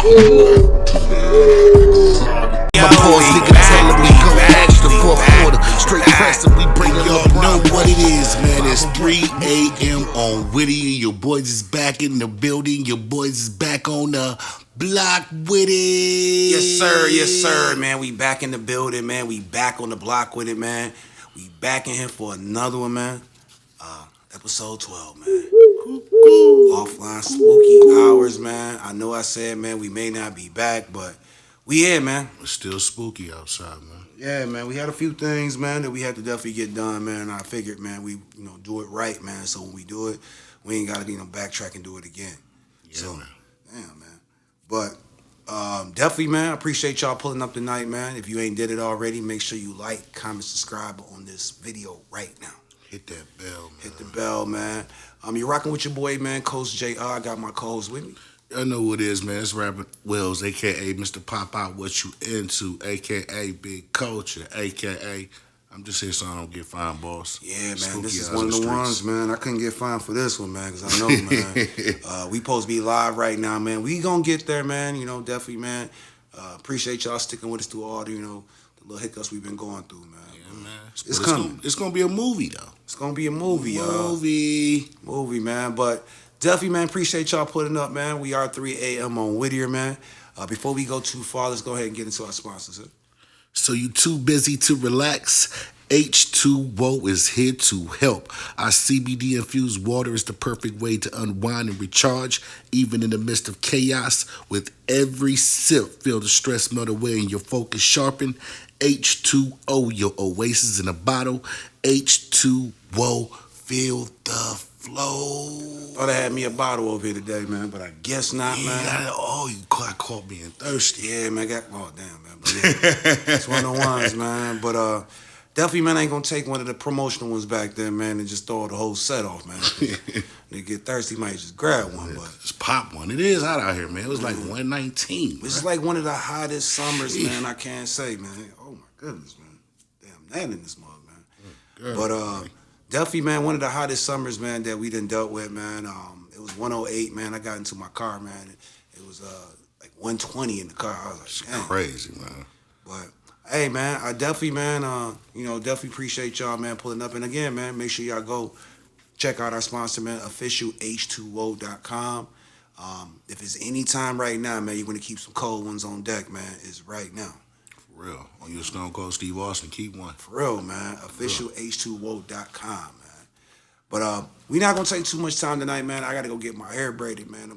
My boss nigga telling me go extra for a quarter. Straight press and we bring y'all know what it is, man. It's 3 a.m. on Whittier. Your boys is back in the building. Your boys is back on the block with it. Yes, sir, man. We back in the building, man. We back on the block with it, man. We back in here for another one, man. Episode 12, man. Offline spooky hours, man. I know I said, man, we may not be back, but we here, man. It's still spooky outside, man. Yeah, man. We had a few things, man, that we had to definitely get done, man. I figured, man, we do it right, man. So when we do it, we ain't gotta backtrack and do it again. Yeah, so, man. Damn, man. But definitely, man, I appreciate y'all pulling up tonight, man. If you ain't did it already, make sure you like, comment, subscribe on this video right now. Hit that bell, man. Hit the bell, man. You're rocking with your boy, man, Coachjaer. I got my co-host with me. I know who it is, man. It's rapping willz, a.k.a. Mr. Pop Out What You Into, a.k.a. Big Culture, a.k.a. I'm just here so I don't get fined, boss. Yeah, man, Spooky this is out one in of the streets. ones, man. I couldn't get fined for this one, man, because I know, man. We supposed to be live right now, man. We gonna get there, man. Definitely, man. Appreciate y'all sticking with us through all the, the little hiccups we've been going through, man. Yeah, man. It's coming. It's gonna be a movie, though. It's gonna be a movie, y'all. Movie, man. But definitely, man, appreciate y'all putting up, man. We are 3 a.m. on Whittier, man. Before we go too far, let's go ahead and get into our sponsors. So you too busy to relax? H2O is here to help. Our CBD-infused water is the perfect way to unwind and recharge, even in the midst of chaos. With every sip, feel the stress melt away and your focus sharpen. H2O, your oasis in a bottle. H2O, feel the flow. Thought I had me a bottle over here today, man, but I guess not, man. You caught being thirsty. Yeah, man. Oh, damn, man. But yeah, it's one of the ones, man. But definitely, man, I ain't gonna take one of the promotional ones back there, man, and just throw the whole set off, man. They get thirsty, might just grab one, but just pop one. It is hot out here, man. It was like 119. It's like one of the hottest summers, man. I can't say, man. Oh my goodness, man. Damn, that in this mug, man. But definitely, man, one of the hottest summers, man, that we done dealt with, man. It was 108, man. I got into my car, man. It was like 120 in the car. I was like, damn. Crazy, man. But hey, man, I definitely, man, definitely appreciate y'all, man, pulling up. And again, man, make sure y'all go check out our sponsor, man, officialh2o.com. If it's any time right now, man, you want to keep some cold ones on deck, man, it's right now. For real. On your Stone Cold Steve Austin, keep one. For real, man. Officialh2o.com, man. But we not going to take too much time tonight, man. I got to go get my hair braided, man. I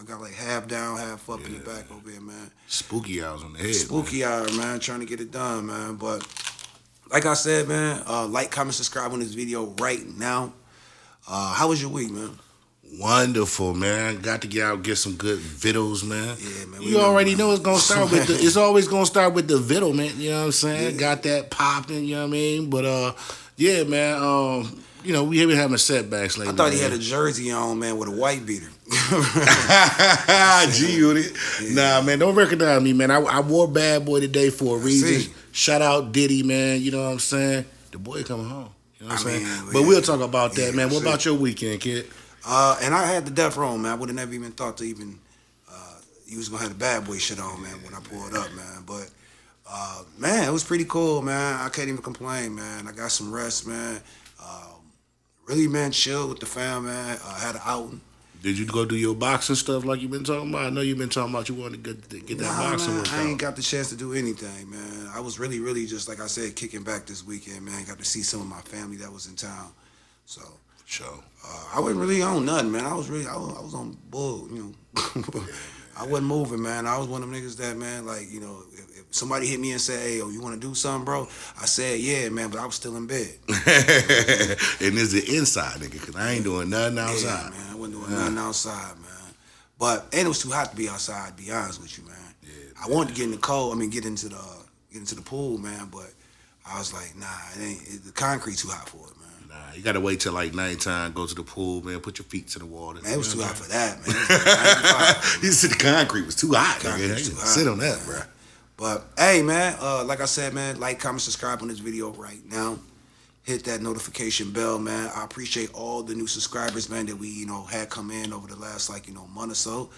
got like half down, half up in the back over here, man. Spooky hours on the head. Spooky hour, man. Trying to get it done, man. But like I said, man, like, comment, subscribe on this video right now. How was your week, man? Wonderful, man. Got to get out, get some good vittles, man. Yeah, man. You already know it's gonna start with it's always gonna start with the viddle, man. You know what I'm saying? Yeah. Got that popping, you know what I mean? But yeah, man. We been having setbacks lately. I thought he had a jersey on, man, with a white beater. G-Unit. Yeah. Nah, man, don't recognize me, man. I wore Bad Boy today for a reason. Shout out Diddy, man. You know what I'm saying? The boy coming home. You know what I'm saying? But we'll talk about that, man. What about your weekend, kid? And I had the death row on, man. I would have never even thought to even you was gonna have the Bad Boy shit on, man, when I pulled up, man. But man, it was pretty cool, man. I can't even complain, man. I got some rest, man. Really, man, chill with the fam, man. Had an outing. Did you go do your boxing stuff like you've been talking about? I know you've been talking about you wanted to get that boxing work out. I ain't got the chance to do anything, man. I was really, really just, like I said, kicking back this weekend, man. Got to see some of my family that was in town. So, I wasn't really on nothing, man. I was on bull, I wasn't moving, man. I was one of them niggas that, man, like, if somebody hit me and said, hey, you want to do something, bro? I said, yeah, man, but I was still in bed. And it's the inside, nigga, because I ain't doing nothing outside. Yeah, man, I wasn't doing nothing outside, man. And it was too hot to be outside, to be honest with you, man. Yeah, I wanted to get in the cold, get into the pool, man, but I was like, nah, the concrete too hot for it, man. Nah, you gotta wait till like nighttime, go to the pool, man, put your feet to the water. Man, it was too hot for that, man. It was like you said the concrete was too hot. Concrete was too hot. Sit on that, bro. But hey, man, like I said, man, like, comment, subscribe on this video right now. Hit that notification bell, man. I appreciate all the new subscribers, man, that we, had come in over the last, month or so.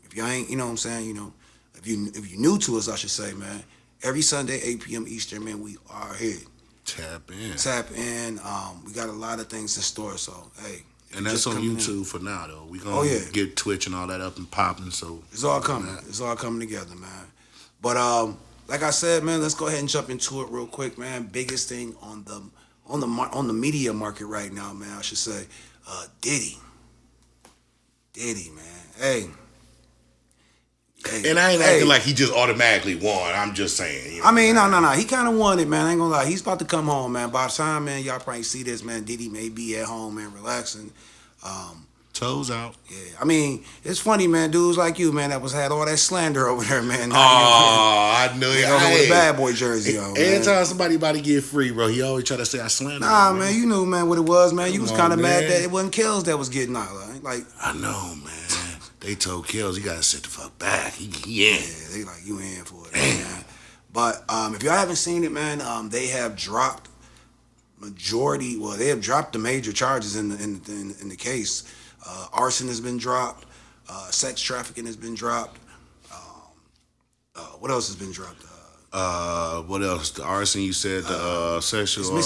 If you ain't, you know what I'm saying, if you new to us, I should say, man, every Sunday, 8 p.m. Eastern, man, we are here. Tap in. Tap in. We got a lot of things in store, so hey. And that's on YouTube for now, though. We gonna get Twitch and all that up and popping. So it's all coming. It's all coming together, man. But like I said, man, let's go ahead and jump into it real quick, man. Biggest thing on the media market right now, man. I should say, Diddy, man. Hey. And I ain't acting like he just automatically won. I'm just saying. I mean, no. He kind of won it, man. I ain't gonna lie. He's about to come home, man. By the time, man, y'all probably see this, man, Diddy may be at home, man, relaxing. Toes out. Yeah. I mean, it's funny, man. Dudes like you, man, that had all that slander over there, man. I know you. With a bad boy jersey on, man. Anytime somebody about to get free, bro, he always try to say I slander. Nah, man, you knew, man, what it was, man. You was kind of mad that it wasn't Kills that was getting out. Like, I know, man. They told Kills he gotta sit the fuck back. He in. Yeah, they like you in for it, man. But if y'all haven't seen it, man, they have dropped they have dropped the major charges in the case. Arson has been dropped. Sex trafficking has been dropped. What else has been dropped? What else? The arson, you said, the sexual.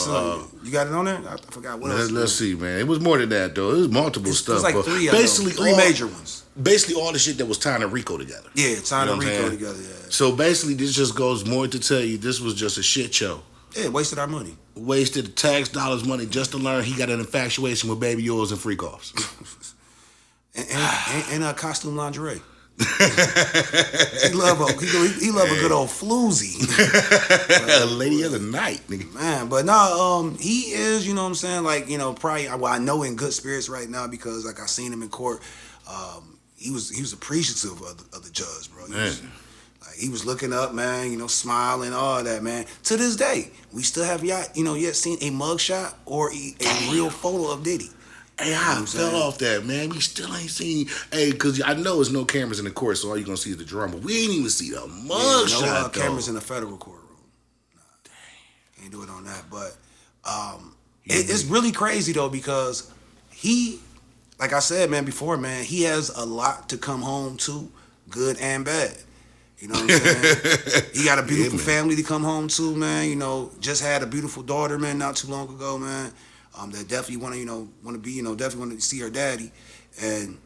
You got it on there? I forgot what else. Let's see, man. It was more than that, though. It was multiple stuff. It was like three major ones. Basically, all the shit that was tying the RICO together. Yeah, tying the RICO together, yeah. So basically, this just goes more to tell you this was just a shit show. Yeah, wasted our money. Wasted the tax dollars money just to learn he got an infatuation with baby oils and freak offs. and costume lingerie. he love a good old floozy. Lady of the night, nigga. Man, but no, he is, you know what I'm saying, like, probably, well, I know in good spirits right now because like I seen him in court. He was appreciative of the judge, bro. He was looking up, man, smiling, all that, man. To this day, we still have yet seen a mugshot or a real photo of Diddy. Hey, I fell off that, man. We still ain't seen. Hey, because I know there's no cameras in the court, so all you're going to see is the drama. We ain't even see the mugshot, no cameras in the federal courtroom. Nah, dang. Can't do it on that. But it's really crazy, though, because he, like I said, man, before, man, he has a lot to come home to, good and bad. You know what I'm saying? He got a beautiful family to come home to, man. Just had a beautiful daughter, man, not too long ago, man. That definitely definitely want to see her daddy, and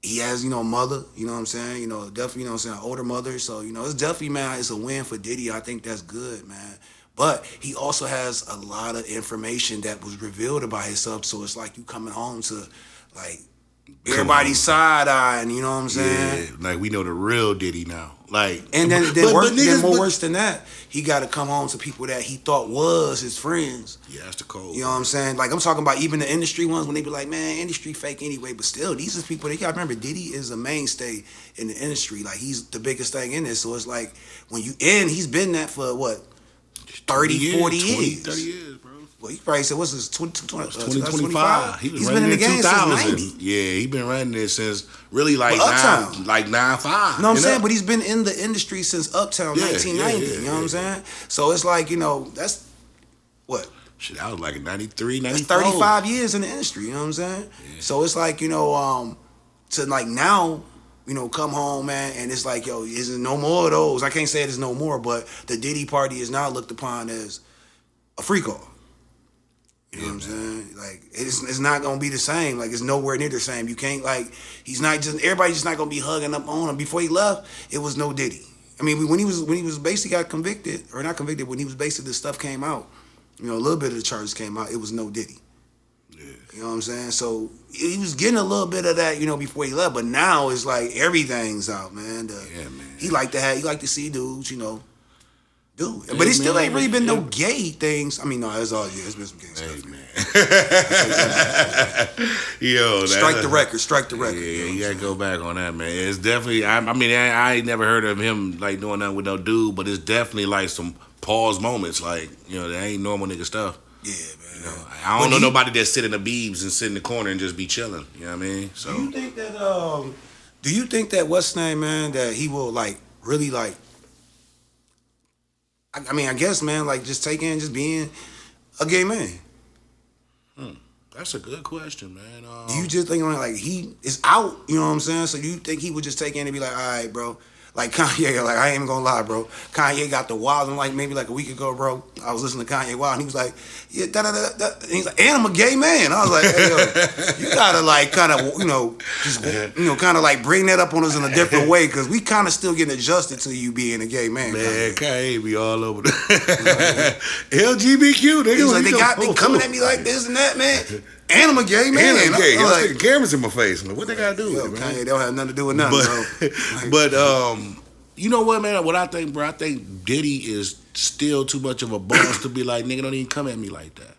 he has, mother, you know what I'm saying, definitely, older mother. So, it's definitely, man, it's a win for Diddy. I think that's good, man. But he also has a lot of information that was revealed about himself. So it's like you coming home to, like, everybody's side-eyeing, you know what I'm saying? Yeah, like we know the real Diddy now. Like, and then worse than that, he got to come home to people that he thought was his friends. Yeah, that's the code. You know what I'm saying? Like, I'm talking about even the industry ones when they be like, man, industry fake anyway. But still, these are people that you got to remember. Diddy is a mainstay in the industry. Like, he's the biggest thing in this. So it's like he's been that for what, 30, 40 years. 30 years, bro. Well, he probably said, what's this, 2025? He's been in the game since 90. Yeah, he been running it since really like 9-5. You know what I'm saying? But he's been in the industry since Uptown 1990. You know what I'm saying? So it's like, that's what? Shit, I was like in 93, 94. That's 35 years in the industry. You know what I'm saying? Yeah. So it's like, to like now, come home, man, and it's like, yo, is there no more of those? I can't say there's no more, but the Diddy party is now looked upon as a freak off. You know what I'm saying? Like, it's not gonna be the same. Like, it's nowhere near the same. You can't, like, everybody's just not gonna be hugging up on him. Before he left, it was no Diddy. I mean, when he was basically got convicted, or not convicted, when he was basically, the stuff came out, a little bit of the charges came out, it was no Diddy. Yeah. You know what I'm saying? So he was getting a little bit of that, before he left, but now it's like everything's out, man. Man. He like to see dudes, Dude. But it still ain't really been no gay things. I mean, no, it's been some gay stuff. Man. Yo, strike the record. Yeah, you gotta go back on that, man. It's definitely, I ain't never heard of him, like, doing that with no dude, but it's definitely, like, some pause moments, like, that ain't normal nigga stuff. Yeah, man. I don't know nobody that sit in the beebs and sit in the corner and just be chilling, you know what I mean? So, do you think that what's his name, man, that he will, like, really, like, I guess, man, like, just being a gay man. That's a good question, man. Do you just think like he is out? You know what I'm saying? So you think he would just take in and be like, all right, bro. Like Kanye, like I ain't even gonna lie, bro. Kanye got the wild, and like maybe like a week ago, bro. I was listening to Kanye Wild, and he was like, yeah, da da da da. And he's like, and I'm a gay man. I was like, hey, yo, you gotta like kind of, just kind of like bring that up on us in a different way, because we kind of still getting adjusted to you being a gay man. Man, Kanye be all over the LGBTQ. He's like, they coming at me like this and that, man. And I'm a gay man. And I'm gay. I'm like, sticking cameras in my face. Like, what they gotta do? Yo, with it, Kanye, they don't have nothing to do with nothing, bro. But you know what, man? What I think, bro? I think Diddy is still too much of a boss to be like, nigga, don't even come at me like that.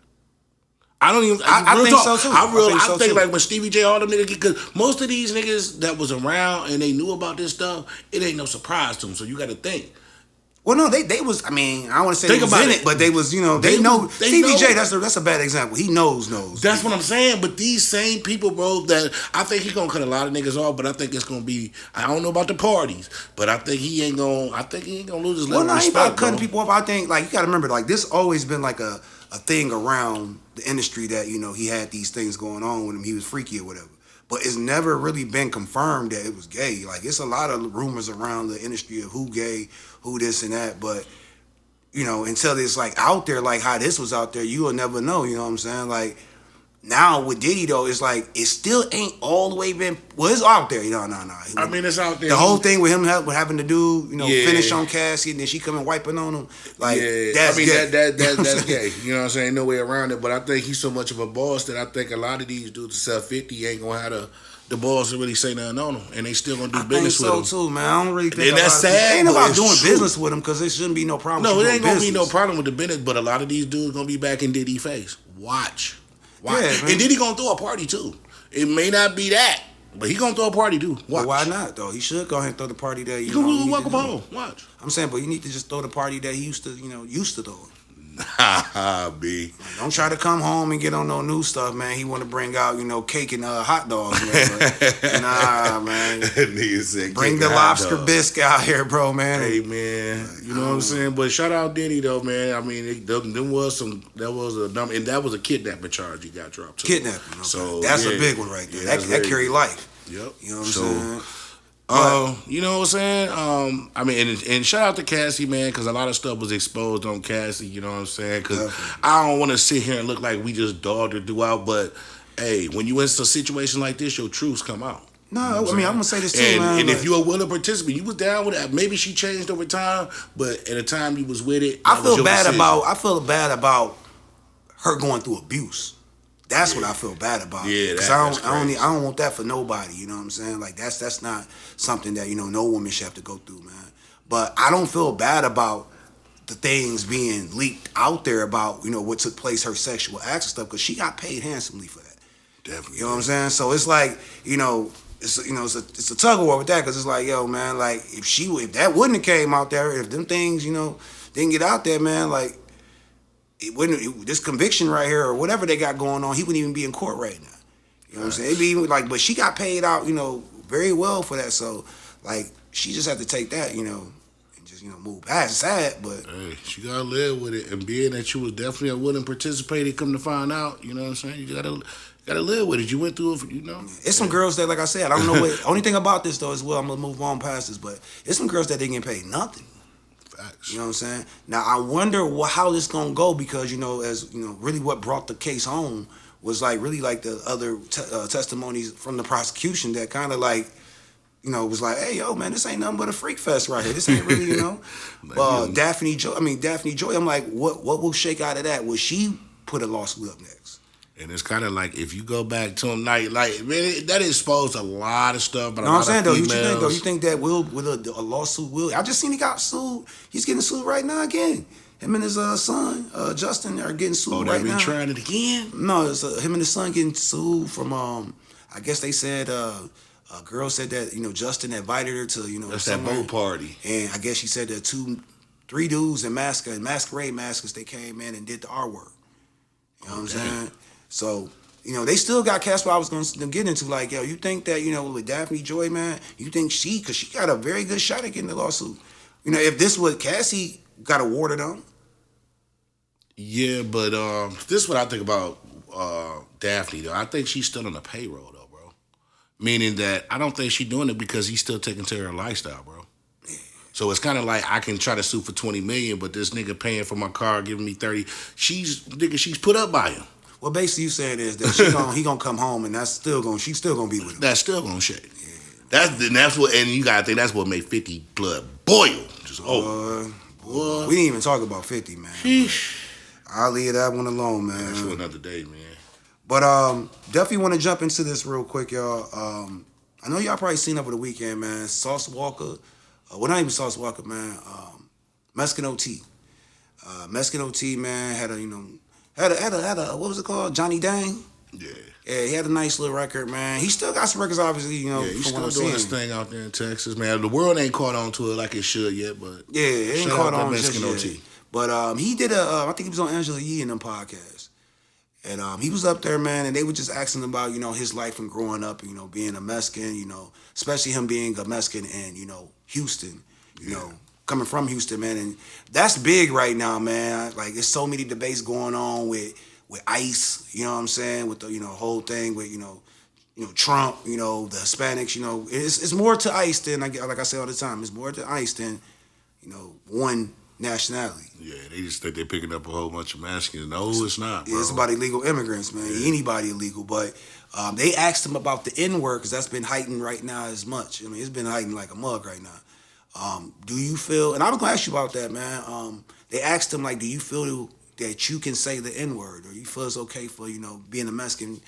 I don't even. I think so too. I think like when Stevie J, all them niggas, because most of these niggas that was around and they knew about this stuff, it ain't no surprise to them. So you got to think. Well, no, they was. I mean, I don't want to say they was in it, but they was. They know. Stevie J, that's a bad example. He knows. That's what I'm saying. But these same people, bro, that I think he's gonna cut a lot of niggas off. But I think it's gonna be. I don't know about the parties, but I think he ain't gonna. I think he ain't gonna lose his level of respect. Well, no, he about cutting people off. I think like you got to remember, like this always been like a thing around the industry that he had these things going on with him. He was freaky or whatever. But it's never really been confirmed that it was gay. Like, it's a lot of rumors around the industry of who gay, who this and that. But, until it's, like, out there, like how this was out there, you will never know, you know what I'm saying? Like, now with Diddy, though, it's like, it still ain't all the way been, well, it's out there. No. I mean, it's out there. The whole thing with him having to do, finish on Cassie, and then she coming wiping on him. Like, that's gay. That's gay. You know what I'm saying? No way around it. But I think he's so much of a boss that I think a lot of these dudes sell 50 ain't going to have the balls to really say nothing on him. And they still going to do business with him. I think so, too, man. I don't really think and that's sad. It ain't about doing business with him, because there shouldn't be no problem with it ain't going to be no problem with the business, but a lot of these dudes going to be back in Diddy face. Watch. Yeah, and Diddy gonna throw a party too. It may not be that, but he gonna throw a party too. Watch. But why not though? He should go ahead and throw the party that you gonna welcome home. Watch. I'm saying, but you need to just throw the party that he used to throw. B. Don't try to come home and get on no new stuff, man. He want to bring out, cake and hot dogs, man. But, nah, man. Bring the lobster bisque out here, bro, man. Hey, man. You know what I'm saying? But shout out Diddy, though, man. I mean, that was a number, and that was a kidnapping charge he got dropped too. Kidnapping. Okay. So that's a big one right there. That carry life. Yep. You know what I'm saying? You know what I'm saying? I mean, and shout out to Cassie, man, because a lot of stuff was exposed on Cassie, you know what I'm saying? Because I don't want to sit here and look like we just dogged her throughout, but, hey, when you in a situation like this, your truths come out. No, you know I'm going to say this too, man. And if you are willing to participate, you was down with that. Maybe she changed over time, but at the time you was with it, I feel bad about her going through abuse. That's what I feel bad about. Yeah, because I don't want that for nobody. You know what I'm saying? Like that's not something that no woman should have to go through, man. But I don't feel bad about the things being leaked out there about what took place, her sexual acts and stuff, because she got paid handsomely for that. Definitely. You know what I'm saying? So it's like it's a tug of war with that, because it's like, yo, man, like if that wouldn't have came out there, if them things didn't get out there, man, like. This conviction right here or whatever they got going on, he wouldn't even be in court right now. You know what I'm saying? It'd be like, but she got paid out, very well for that. So, like, she just had to take that, and just, move past. It's sad, but hey, she gotta live with it. And being that you was definitely a willing participator, come to find out, you know what I'm saying? You gotta live with it. You went through it, It's some girls that, like I said, I don't know what. Only thing about this though is, well, I'm gonna move on past this, but it's some girls that didn't get paid nothing. You know what I'm saying? Now, I wonder how this going to go, because, really what brought the case home was, really the other testimonies from the prosecution that kind of, was like, hey, yo, man, this ain't nothing but a freak fest right here. This ain't really, Daphne Joy, I'm like, what will shake out of that? Will she put a lawsuit up next? And it's kind of like, if you go back to him, man, that exposed a lot of stuff. But I'm saying, though, you think that with a lawsuit I just seen he got sued. He's getting sued right now again. Him and his son, Justin, are getting sued right now. They trying it again? No, it's him and his son getting sued from, I guess they said, a girl said that, Justin invited her to, that's that boat party. And I guess she said that 3 dudes in masquerade masks, they came in and did the R word. You know what I'm saying? So, they still got cast what I was going to get into. Like, yo, you think that, with Daphne Joy, man, you think because she got a very good shot at getting the lawsuit. If this was Cassie got awarded on. Yeah, but this is what I think about Daphne though. I think she's still on the payroll though, bro. Meaning that I don't think she's doing it because he's still taking care of her lifestyle, bro. So it's kind of like I can try to sue for $20 million, but this nigga paying for my car, giving me 30. She's put up by him. Well, basically, you saying is that he gonna come home, and she's still gonna be with him. That's still gonna shake. Yeah. That's what, and you gotta think that's what made 50 blood boil. Just boy. We didn't even talk about 50, man. I'll leave that one alone, man. That's for another day, man. But definitely want to jump into this real quick, y'all. I know y'all probably seen over the weekend, man. Sauce Walker. Well, not even Sauce Walker, man. Mexican OT. Mexican OT, man, had a what was it called? Johnny Dang? Yeah. Yeah, he had a nice little record, man. He still got some records, obviously, you know. Yeah, he's still doing his thing out there in Texas, man. The world ain't caught on to it like it should yet, but yeah, it ain't caught on just Mexican yet. OT. But he did I think he was on Angela Yee and them podcasts. And he was up there, man, and they were just asking about, you know, his life and growing up, you know, being a Mexican, you know, especially him being a Mexican in, you know, Houston, you know, coming from Houston, man. And that's big right now, man. Like, there's so many debates going on with ICE, you know what I'm saying, with the, you know, whole thing with, you know, Trump, you know, the Hispanics, you know. It's more to ICE than, like I say all the time, it's more to ICE than, you know, one nationality. Yeah, they just think they're picking up a whole bunch of Mexicans. No, it's not, bro. Yeah, it's about illegal immigrants, man. Yeah. Anybody illegal. But they asked him about the N-word because that's been heightened right now as much. I mean, it's been heightened like a mug right now. Do you feel, and I was going to ask you about that, man. They asked him, like, do you feel that you can say the N-word? Or you feel it's okay for, you know, being a Mexican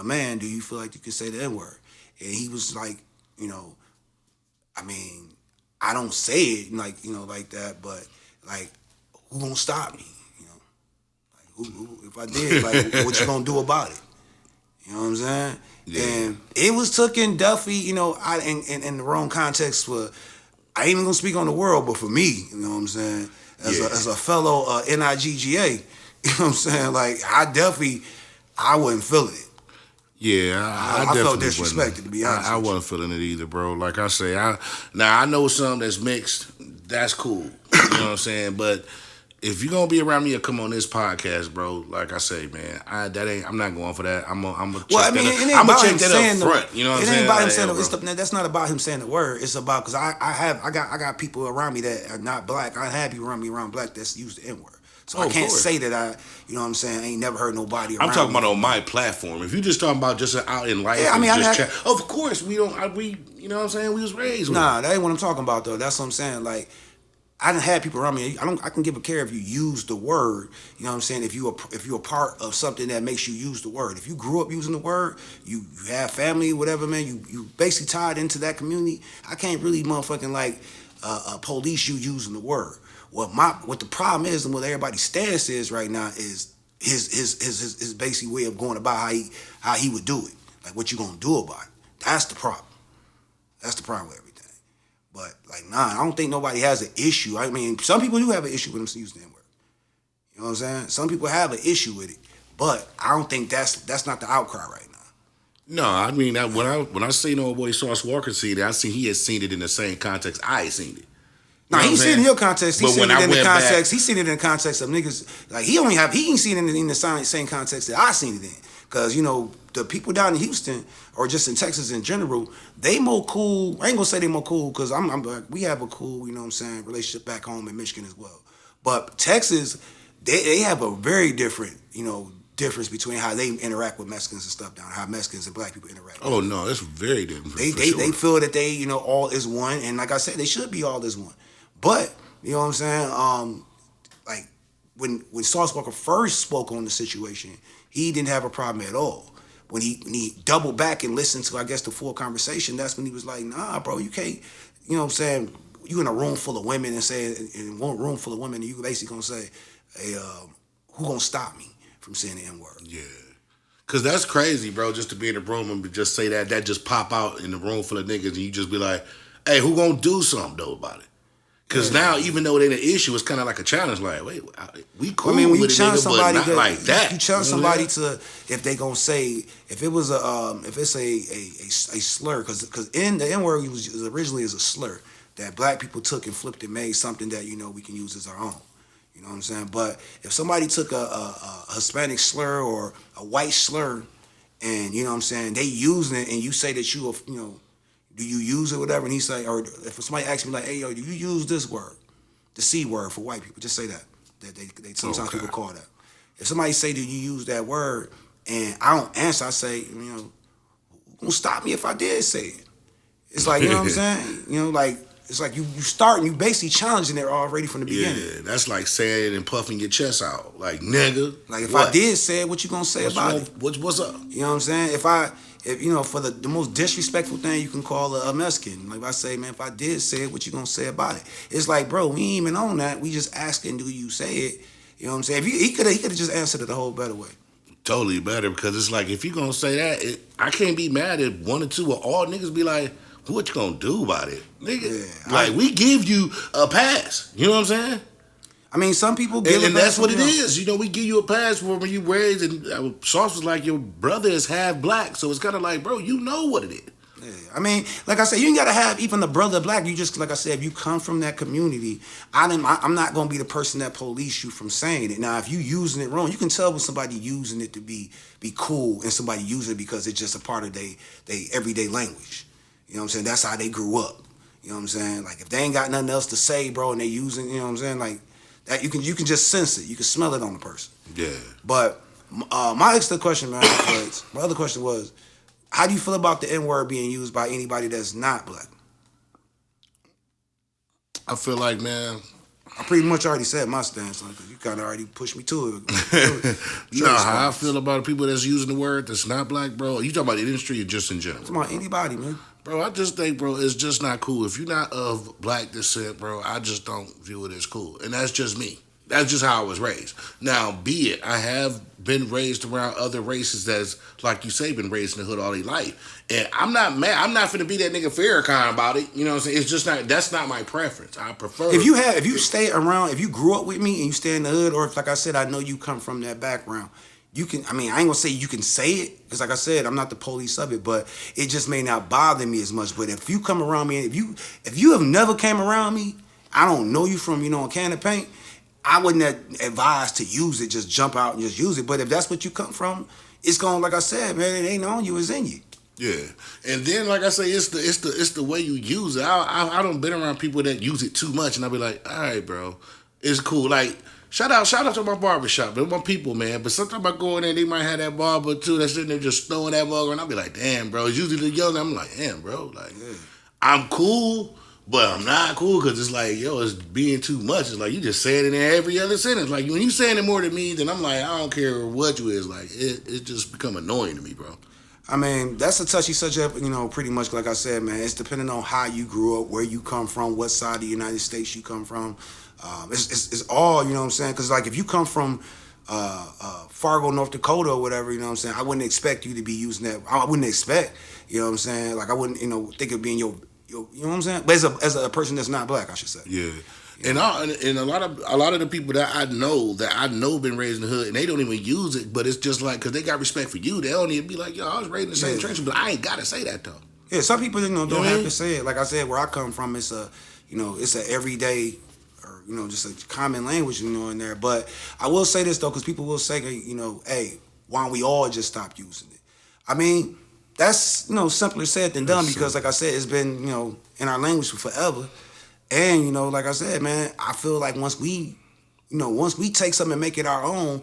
man, do you feel like you can say the N-word? And he was like, you know, I mean, I don't say it like, you know, like that, but like, who gonna stop me? You know, like who if I did, like, what you gonna do about it? You know what I'm saying? Yeah. And it was taken Duffy, you know, in the wrong context for. I ain't even gonna speak on the world, but for me, you know what I'm saying? As a fellow NIGGA, you know what I'm saying? Like, I wasn't feeling it. Yeah, I felt disrespected, to be honest. I wasn't feeling it either, bro. Like I say, now I know something that's mixed. That's cool. You know what I'm saying? But if you're gonna be around me or come on this podcast, bro, like I say, man, I'm not going for that. I'm gonna check that up front. You know what I'm saying? It ain't about him saying that's not about him saying the word. It's about, because I got people around me that are not black. I have people around me black that's used the N-word. So I can't say that you know what I'm saying, I ain't never heard nobody around. I'm talking about on my platform. If you just talking about just out in life, of course we don't. You know what I'm saying, we was raised with. Nah, that ain't what I'm talking about though. That's what I'm saying. Like, I done had people around me. I can give a care if you use the word. You know what I'm saying? If you're a part of something that makes you use the word. If you grew up using the word, you have family, whatever, man. You basically tied into that community. I can't really motherfucking like police you using the word. What the problem is, and what everybody's stance is right now, is his basic way of going about how he would do it. Like, what you gonna do about it? That's the problem. That's the problem with everything. But like, nah, I don't think nobody has an issue. I mean, some people do have an issue with him using the N-word. You know what I'm saying? Some people have an issue with it, but I don't think that's not the outcry right now. No, I mean, when I seen old boy Sauce Walker see it, he had seen it in the same context I had seen it. No, he seen it in your context. He seen it in the context. He seen it in the context of niggas. Like, he ain't seen it in the same context that I seen it in. Cause, you know, the people down in Houston or just in Texas in general, they more cool. I ain't gonna say they more cool, cause we have a cool, you know what I'm saying, relationship back home in Michigan as well. But Texas, they have a very different, you know, difference between how they interact with Mexicans and stuff down, how Mexicans and black people interact. Oh no, it's very different. They feel that they, you know, all is one, and like I said, they should be all is one. But, you know what I'm saying? Like, when Sauce Walker first spoke on the situation, he didn't have a problem at all. When he doubled back and listened to, I guess, the full conversation, that's when he was like, nah, bro, you can't, you know what I'm saying? You in a room full of women in one room full of women, and you basically gonna say, hey, who gonna stop me from saying the N-word? Yeah. Cause that's crazy, bro, just to be in a room and just say that just pop out in the room full of niggas and you just be like, hey, who gonna do something though about it? Because now, even though it ain't an issue, it's kind of like a challenge. Like, wait, we cool. I mean, when you challenge somebody, but not like that. You challenge somebody to, if they gonna say, if it was if it's a slur, because in the N-word was originally as a slur that black people took and flipped and made something that, you know, we can use as our own. You know what I'm saying? But if somebody took a Hispanic slur or a white slur, and you know what I'm saying, they using it, and you say that you know, do you use it, whatever, and he say, or if somebody asks me like, hey yo, do you use this word, the C word for white people? Just say that. That they sometimes people call that. If somebody say, do you use that word, and I don't answer, I say, you know, who's gonna stop me if I did say it? It's like, you know what I'm saying? You know, like, it's like you start and you basically challenging it already from the beginning. Yeah, that's like saying it and puffing your chest out. Like, nigga. Like, if I did say it, what you gonna say about it? What's up? You know what I'm saying? If you know, for the most disrespectful thing you can call a Mexican. Like, if I say, man, if I did say it, what you gonna say about it? It's like, bro, we ain't even on that. We just asking, do you say it? You know what I'm saying? If he could have just answered it the whole better way. Totally better, because it's like, if you gonna say that, I can't be mad if one or two or all niggas be like, what you gonna do about it? Nigga, like, we give you a pass. You know what I'm saying? I mean, some people give and that's what it is. You know, we give you a pass for when you raised, and Sauce was like, your brother is half black, so it's kind of like, bro, you know what it is. Yeah. I mean, like I said, you ain't gotta have even the brother black. You just, like I said, if you come from that community, I'm not gonna be the person that police you from saying it. Now, if you using it wrong, you can tell when somebody using it to be cool, and somebody using it because it's just a part of they everyday language. You know what I'm saying? That's how they grew up. You know what I'm saying? Like, if they ain't got nothing else to say, bro, and they using, you know what I'm saying? Like, that you can just sense it. You can smell it on the person. Yeah. But my other question, man, was, how do you feel about the N-word being used by anybody that's not black? I feel like, man, I pretty much already said my stance on it, because you kind of already pushed me to it. How I feel about the people that's using the word that's not black, bro. You talking about the industry or just in general? I'm talking about anybody, man. Bro, I just think, bro, it's just not cool. If you're not of black descent, bro, I just don't view it as cool. And that's just me. That's just how I was raised. Now, be it, I have been raised around other races that's, like you say, been raised in the hood all their life. And I'm not mad. I'm not finna be that nigga Farrakhan about it. You know what I'm saying? It's just not, that's not my preference. I prefer. If you stay around, if you grew up with me and you stay in the hood, or if, like I said, I know you come from that background, you can, I mean, I ain't gonna say you can say it, because like I said, I'm not the police of it, but it just may not bother me as much. But if you come around me, and if you have never came around me, I don't know you from, a can of paint, I wouldn't advise to use it, just jump out and just use it. But if that's what you come from, it's going, like I said, man, it ain't on you, it's in you. Yeah, and then like I say, it's the way you use it. I don't been around people that use it too much, and I be like, all right, bro, it's cool. Like, shout out to my barbershop. They're my people, man. But sometimes I go in there, they might have that barber too that's sitting there just throwing that mug, and I'll be like, damn, bro. It's usually the young. I'm like, damn, bro. Like, I'm cool, but I'm not cool, because it's like, yo, it's being too much. It's like you just say it in there every other sentence. Like, when you saying it more than me, then I'm like, I don't care what you is. Like, it just become annoying to me, bro. I mean, that's a touchy subject, pretty much like I said, man. It's depending on how you grew up, where you come from, what side of the United States you come from. It's all, you know what I'm saying? Because, like, if you come from Fargo, North Dakota or whatever, you know what I'm saying, I wouldn't expect you to be using that. I wouldn't expect, you know what I'm saying? Like, I wouldn't, think of being your you know what I'm saying? But as a person that's not black, I should say. Yeah. And a lot of the people that I know been raised in the hood, and they don't even use it, but it's just like, because they got respect for you, they don't even be like, yo, I was raised in the same trenches, but I ain't got to say that, though. Yeah, some people, don't have to say it. Like I said, where I come from, it's it's a everyday, or, just a common language, in there. But I will say this, though, because people will say, hey, why don't we all just stop using it? I mean, that's, simpler said than done, because, like I said, it's been, in our language for forever. And, like I said, man, I feel like once we take something and make it our own,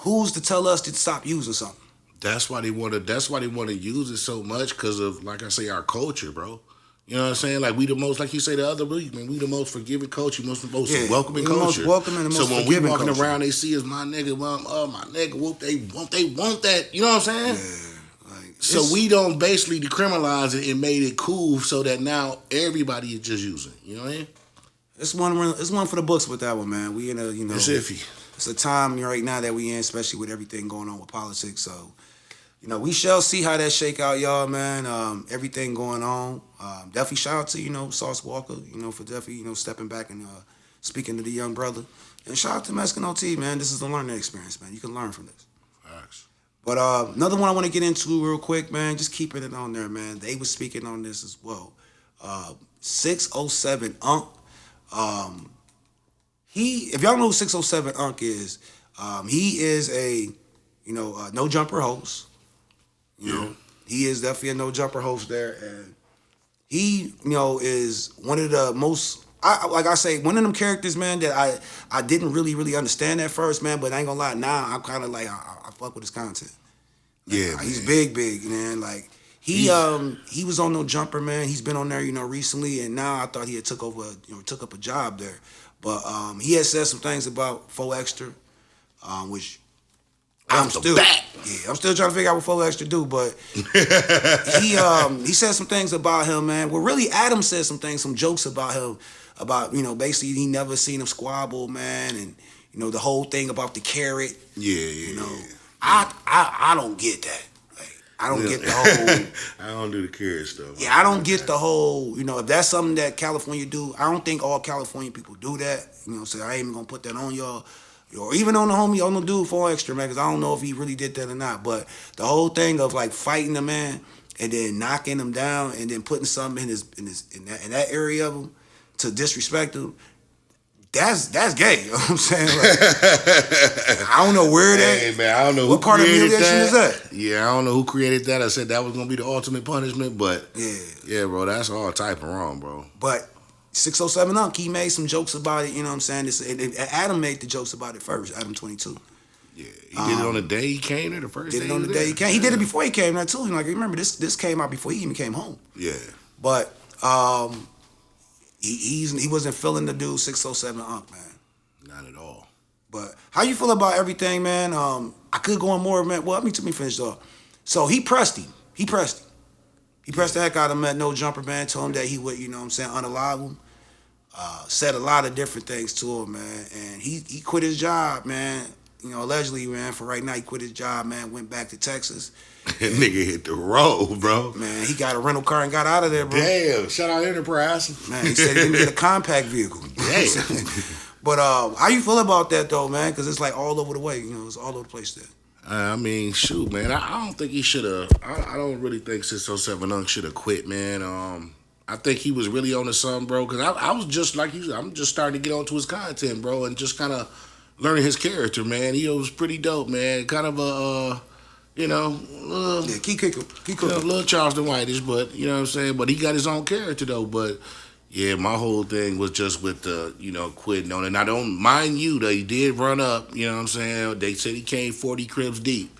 who's to tell us to stop using something? That's why they want to use it so much, because of, like I say, our culture, bro. You know what I'm saying? Like, we the most, like you say the other week, man, we the most forgiving culture, most welcoming culture. Most welcoming and most so when we walking culture around, they see us, my nigga, my nigga, they want that. You know what I'm saying? Yeah. So we don't basically decriminalize it and made it cool, so that now everybody is just using it. You know what I mean? It's one for the books with that one, man. We in a, it's iffy. It's a time right now that we in, especially with everything going on with politics. So, we shall see how that shake out, y'all, man. Everything going on. Definitely shout out to, Sauce Walker, for definitely, stepping back and speaking to the young brother. And shout out to Mexican OT, man. This is a learning experience, man. You can learn from this. Facts. But another one I want to get into real quick, man, just keeping it on there, man. They was speaking on this as well. 607 Aint, if y'all know who 607 Unc is, he is a, no jumper host. You know, he is definitely a no jumper host there, and he, is one of the most. Like I say, one of them characters, man, that I didn't really understand at first, man. But I ain't gonna lie, now I'm kind of like I fuck with his content. Yeah, he's big, man. Like he was on No Jumper, man. He's been on there, recently, and now I thought he had took up a job there. But he had said some things about Fo Extra, which I'm still trying to figure out what Fo Extra do. But he said some things about him, man. Well, really, Adam said some jokes about him, about basically he never seen him squabble, man, and the whole thing about the carrot. Yeah. I don't get that. Like, I don't get the whole. I don't do the carrot stuff. Yeah, I don't get the whole. If that's something that California do, I don't think all California people do that. So I ain't even gonna put that on y'all, or even on the homie, on the dude for Extra, man, because I don't know if he really did that or not. But the whole thing of like fighting the man and then knocking him down and then putting something in that area of him to disrespect him. That's gay. You know what I'm saying? Like, I don't know where that. Hey man, I don't know who what part of created humiliation that. is that. Yeah, I don't know who created that. I said that was gonna be the ultimate punishment, but yeah, bro, that's all type of wrong, bro. But 607 Unc, he made some jokes about it. You know what I'm saying? Adam made the jokes about it first. Adam 22. Yeah, he did it on the day he came there. The first did day it on the day he came. He did it before he came there too. Like remember, this came out before he even came home. Yeah, but he wasn't feeling the dude 607 Unc, man. Not at all. But how you feel about everything, man? I could go on more, man. Well, let me finish off. So he pressed him. He pressed the heck out of him at No Jumper, man. Told him that he would, unalive him. Said a lot of different things to him, man. And he quit his job, man. Allegedly, man, for right now, he quit his job, man, went back to Texas. That nigga hit the road, bro. Man, he got a rental car and got out of there, bro. Damn, shout out Enterprise. Man, he said he didn't get a compact vehicle. Damn. But how you feel about that, though, man? Because it's like all over the way. It's all over the place there. I mean, shoot, man. I don't think he should have. I don't really think 607 Unc should have quit, man. I think he was really on to something, bro. Because I was just like you. I'm just starting to get onto his content, bro, and just kind of learning his character, man. He was pretty dope, man. Kind of a, keep cooking. Little Charleston whitish, but you know what I'm saying. But he got his own character though. But yeah, my whole thing was just with the, quitting on it. And I don't mind you that he did run up. You know what I'm saying. They said he came 40 cribs deep,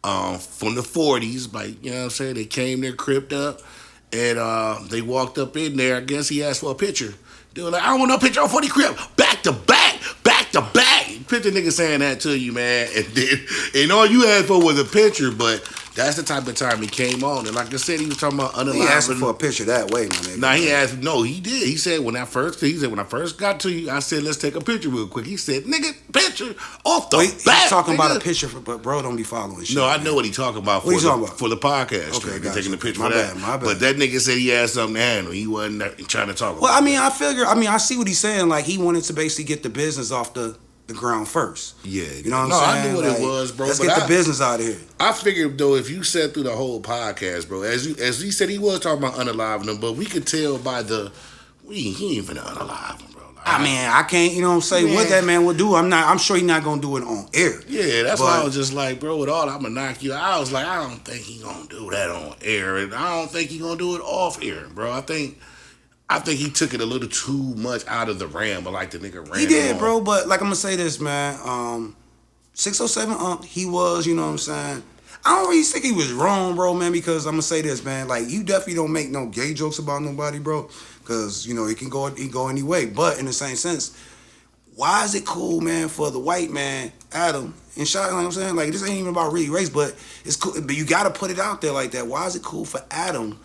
from the 40s. Like you know what I'm saying. They came there cripped up. And they walked up in there. I guess he asked for a picture. They were like, I don't want no picture on 40 crib. Back to back. Picture nigga saying that to you, man. And all you asked for was a picture, but that's the type of time he came on. And like I said, he was talking about unalive. He asked for a picture that way, my nigga. He did. He said when I first got to you, I said, let's take a picture real quick. He said, nigga, picture off the bat. He's talking nigga. about a picture, but bro don't be following shit. No, I know what he talking about for the podcast. Okay, gotcha. Taking the picture my for bad, that. My bad. But that nigga said he had something to handle. He wasn't trying to talk about Well, I mean, I see what he's saying. Like, he wanted to basically get the business off the ground first. Yeah. You know what I'm saying? I knew what it was, bro. Let's get the business out of here. I figured, though, if you sat through the whole podcast, bro, as he said, he was talking about unaliving them, but we could tell by he ain't finna unalive him, bro. Like, I can't, say what that man will do. I'm sure he's not gonna do it on air. Yeah, that's why I was just like, bro, with all that, I'm gonna knock you out. I was like, I don't think he gonna do that on air, and I don't think he gonna do it off air, bro. I think he took it a little too much out of the ram, but like the nigga ran. He did, bro, but like I'm gonna say this, man. 607 Unc, he was, you know what I'm saying? I don't really think he was wrong, bro, man, because I'm gonna say this, man. Like, you definitely don't make no gay jokes about nobody, bro. Because, it can go any way. But in the same sense, why is it cool, man, for the white man, Adam, and shot, like I'm saying? Like, this ain't even about really race, but it's cool. But you gotta put it out there like that. Why is it cool for Adam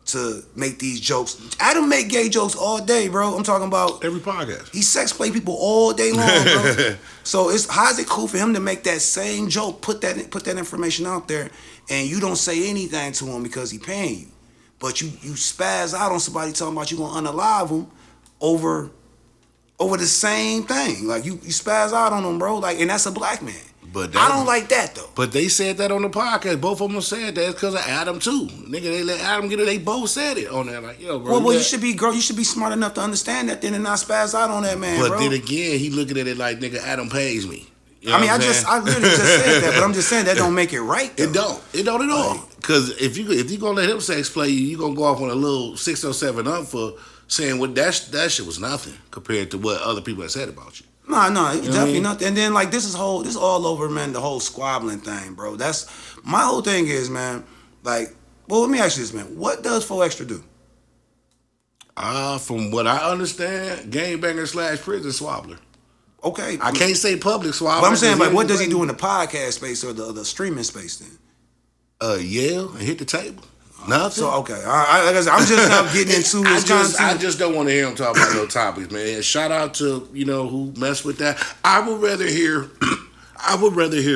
to make these jokes? Adam make gay jokes all day, bro. I'm talking about every podcast. He sex play people all day long, bro. So how is it cool for him to make that same joke, put that information out there, and you don't say anything to him because he paying you, but you spaz out on somebody talking about you gonna unalive him over the same thing. Like you spaz out on him, bro. Like, and that's a black man. But I don't like that though. But they said that on the podcast. Both of them said that because of Adam too. Nigga, they let Adam get it. They both said it on there. Like, yo, bro. Well, you should be, girl. You should be smart enough to understand that then and not spaz out on that man, but bro. then again, he looking at it like, nigga, Adam pays me. You know I literally just said that, but I'm just saying that don't make it right. Though. It don't at all. Because if you gonna let him sex play you gonna go off on a little 607 up for saying what that shit was nothing compared to what other people have said about you. No, it was definitely nothing. And then like this is all over, man. The whole squabbling thing, bro. That's my whole thing is, man. Like, well, let me ask you this, man. What does 4 Extra do? From what I understand, gangbanger / prison swabbler. Okay, I can't say public swabbler. But I'm saying, like, what does he do in the podcast space or the streaming space then? Yell and hit the table. Nothing. So okay, I'm just now getting into his content. I just don't want to hear him talk about no topics, man. Shout out to who messed with that. I would rather hear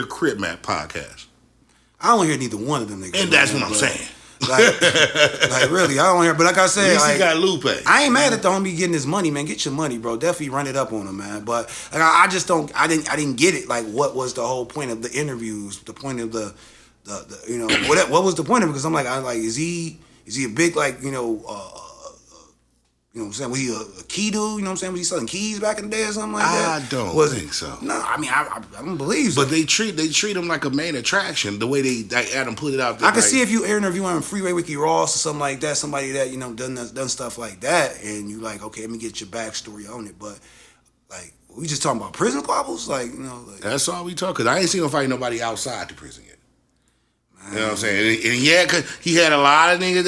Crip Mac podcast. I don't hear neither one of them niggas. And that's what I'm saying. Like really, I don't hear. But like I said, at least like, he got Lupe. I ain't mad at the homie getting his money, man. Get your money, bro. Definitely run it up on him, man. But like, I just don't. I didn't get it. Like, what was the whole point of the interviews? The point of the what was the point of it? Because I'm like, is he a big like what I'm saying? Was he a key dude? You know what I'm saying? Was he selling keys back in the day or something like that? I don't think so. No, I mean, I don't believe so. But they treat him like a main attraction. The way Adam put it out there. I can see if you interview him Freeway Ricky Ross or something like that, somebody that done stuff like that, and you like, okay, let me get your backstory on it. But like, we just talking about prison squabbles, like that's all we talk. Cause I ain't seen him fight nobody outside the prison yet. You know what I'm saying? And cause he had a lot of niggas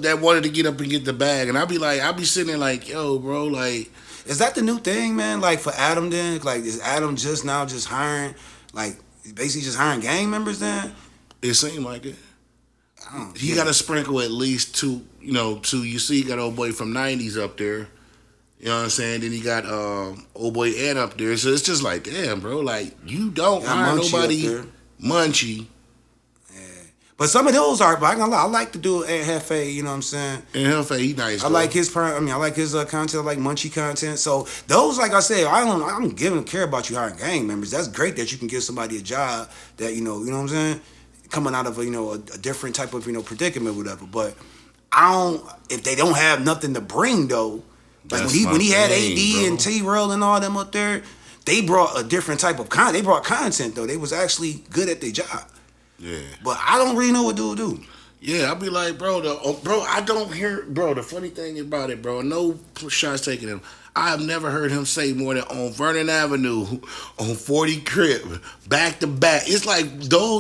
that wanted to get up and get the bag. And I'd be sitting there like, yo, bro, like. Is that the new thing, man? Like for Adam then? Like, is Adam just hiring, like, basically just hiring gang members then? It seemed like it. He got to sprinkle at least two, you see he got old boy from 90s up there. You know what I'm saying? Then he got old boy Ant up there. So it's just like, damn, bro, like, you don't hire nobody. Munchie. But some of those are, but I ain't gonna lie, I like to do Hefe, you know what I'm saying? And Hefe, he nice. I like his content, I like Munchie content. So those, like I said, I don't care about you hiring gang members. That's great that you can give somebody a job that, you know what I'm saying? Coming out of a different type of, predicament, whatever. But if they don't have nothing to bring though, like when he had AD bro. And T-Rail and all them up there, they brought a different type of content. They brought content though. They was actually good at their job. Yeah. But I don't really know what dude do. Yeah, I'll be like, bro, I don't hear, bro, the funny thing about it, bro, no shots taking him. I have never heard him say more than on Vernon Avenue, on 40 Crip, back to back. It's like,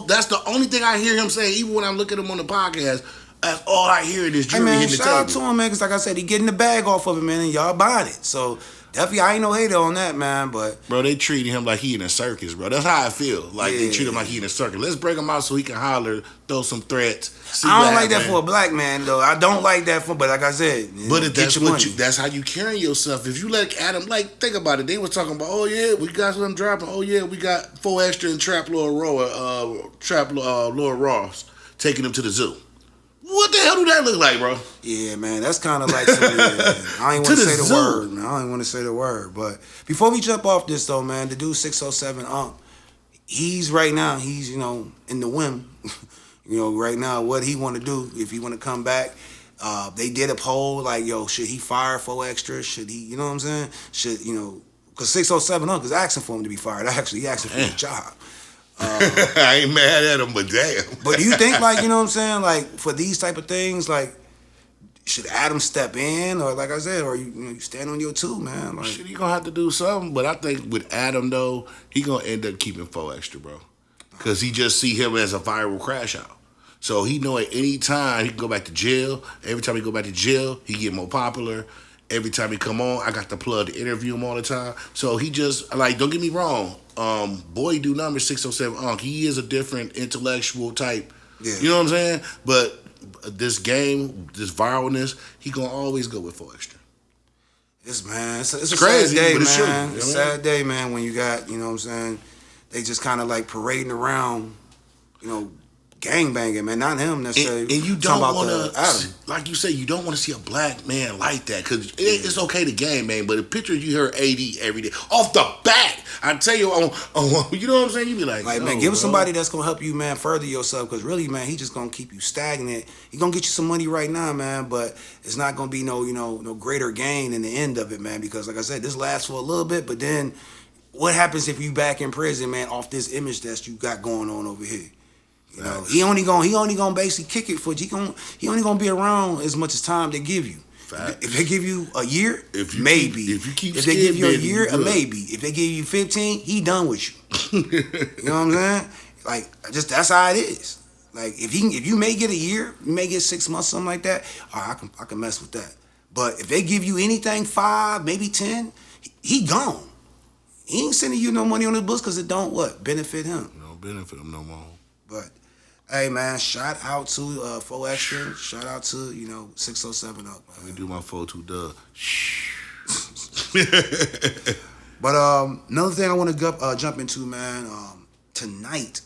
that's the only thing I hear him say, even when I'm looking at him on the podcast. That's all I hear is Jury hitting the table. Shout out to him, man, because like I said, he getting the bag off of it, man, and y'all buying it. So definitely, I ain't no hater on that, man. But bro, they treating him like he in a circus, bro. That's how I feel. Like they treat him like he in a circus. Let's break him out so he can holler, throw some threats. I don't like that for a black man, though. I don't like that but like I said, but that's how you carry yourself. If you let Adam, like, think about it. They were talking about, oh yeah, we got some dropping. Oh yeah, we got 4 Extra and Trap Laura Ross taking him to the zoo. What the hell do that look like, bro? Yeah, man, that's kind of like some, I ain't want to say the word, man. I don't even want to say the word. But before we jump off this, though, man, the dude 607 he's right now, he's, in the whim. Right now, what he want to do, if he want to come back. They did a poll, like, yo, should he fire 4 Extra? Should he, you know what I'm saying? Should, because 607 is asking for him to be fired. Actually, he asking for a job. I ain't mad at him, but damn. But do you think, like, you know what I'm saying, like, for these type of things, like, should Adam step in, or like I said, or you stand on your two, man? Like, shit, he gonna have to do something. But I think with Adam though, he gonna end up keeping 4 Extra, bro, because he just see him as a viral crash out. So he know at any time he can go back to jail. Every time he go back to jail, he get more popular. Every time he come on, I got the plug to interview him all the time. So he just, like, don't get me wrong. Boy do numbers 607 he is a different intellectual type. Yeah. You know what I'm saying? But this game, this viralness, he gonna always go with 4 Extra. It's a crazy sad day, but it's man. True. It's a sad day, man, when you got, you know what I'm saying, they just kind of like parading around, gangbanging, man. Not him necessarily. And you don't want to, like you say, you don't want to see a black man like that, because it's okay to gangbang, but the picture you hear AD every day off the bat, I tell you, you know what I'm saying? You be like, man, give somebody that's gonna help you, man, further yourself, because really, man, he just gonna keep you stagnant. He gonna get you some money right now, man, but it's not gonna be no greater gain in the end of it, man, because like I said, this lasts for a little bit, but then what happens if you back in prison, man, off this image that you got going on over here? You know, he only gonna basically kick it for you. He only gonna be around as much as time they give you. Fact. If they give you a year, maybe. If they give you a year, a maybe. If they give you 15, he done with you. You know what I'm saying? Like, just that's how it is. Like, if you may get a year, you may get 6 months, something like that. All right, I can mess with that. But if they give you anything 5, maybe 10, he gone. He ain't sending you no money on his books because it don't benefit him. It don't benefit him no more. But hey, man, shout out to 4 Extra. Shout out to 607 Up. Let me do my 4-2 dub. But another thing I want to jump into, man. Tonight,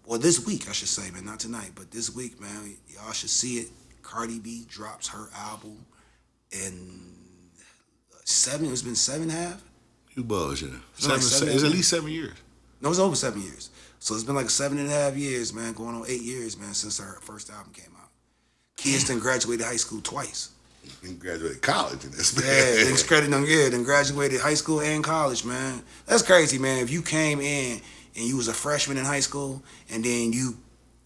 or this week, I should say, man, not tonight, but this week, man, y'all should see it. Cardi B drops her album in 7. It's been 7.5. You bullshit. It's at least 7 years. No, it's over 7 years. So it's been like 7.5 years, man, going on 8 years, man, since her first album came out. Kids done graduated high school twice. And graduated college in this, man. Yeah, then graduated high school and college, man. That's crazy, man. If you came in and you was a freshman in high school and then you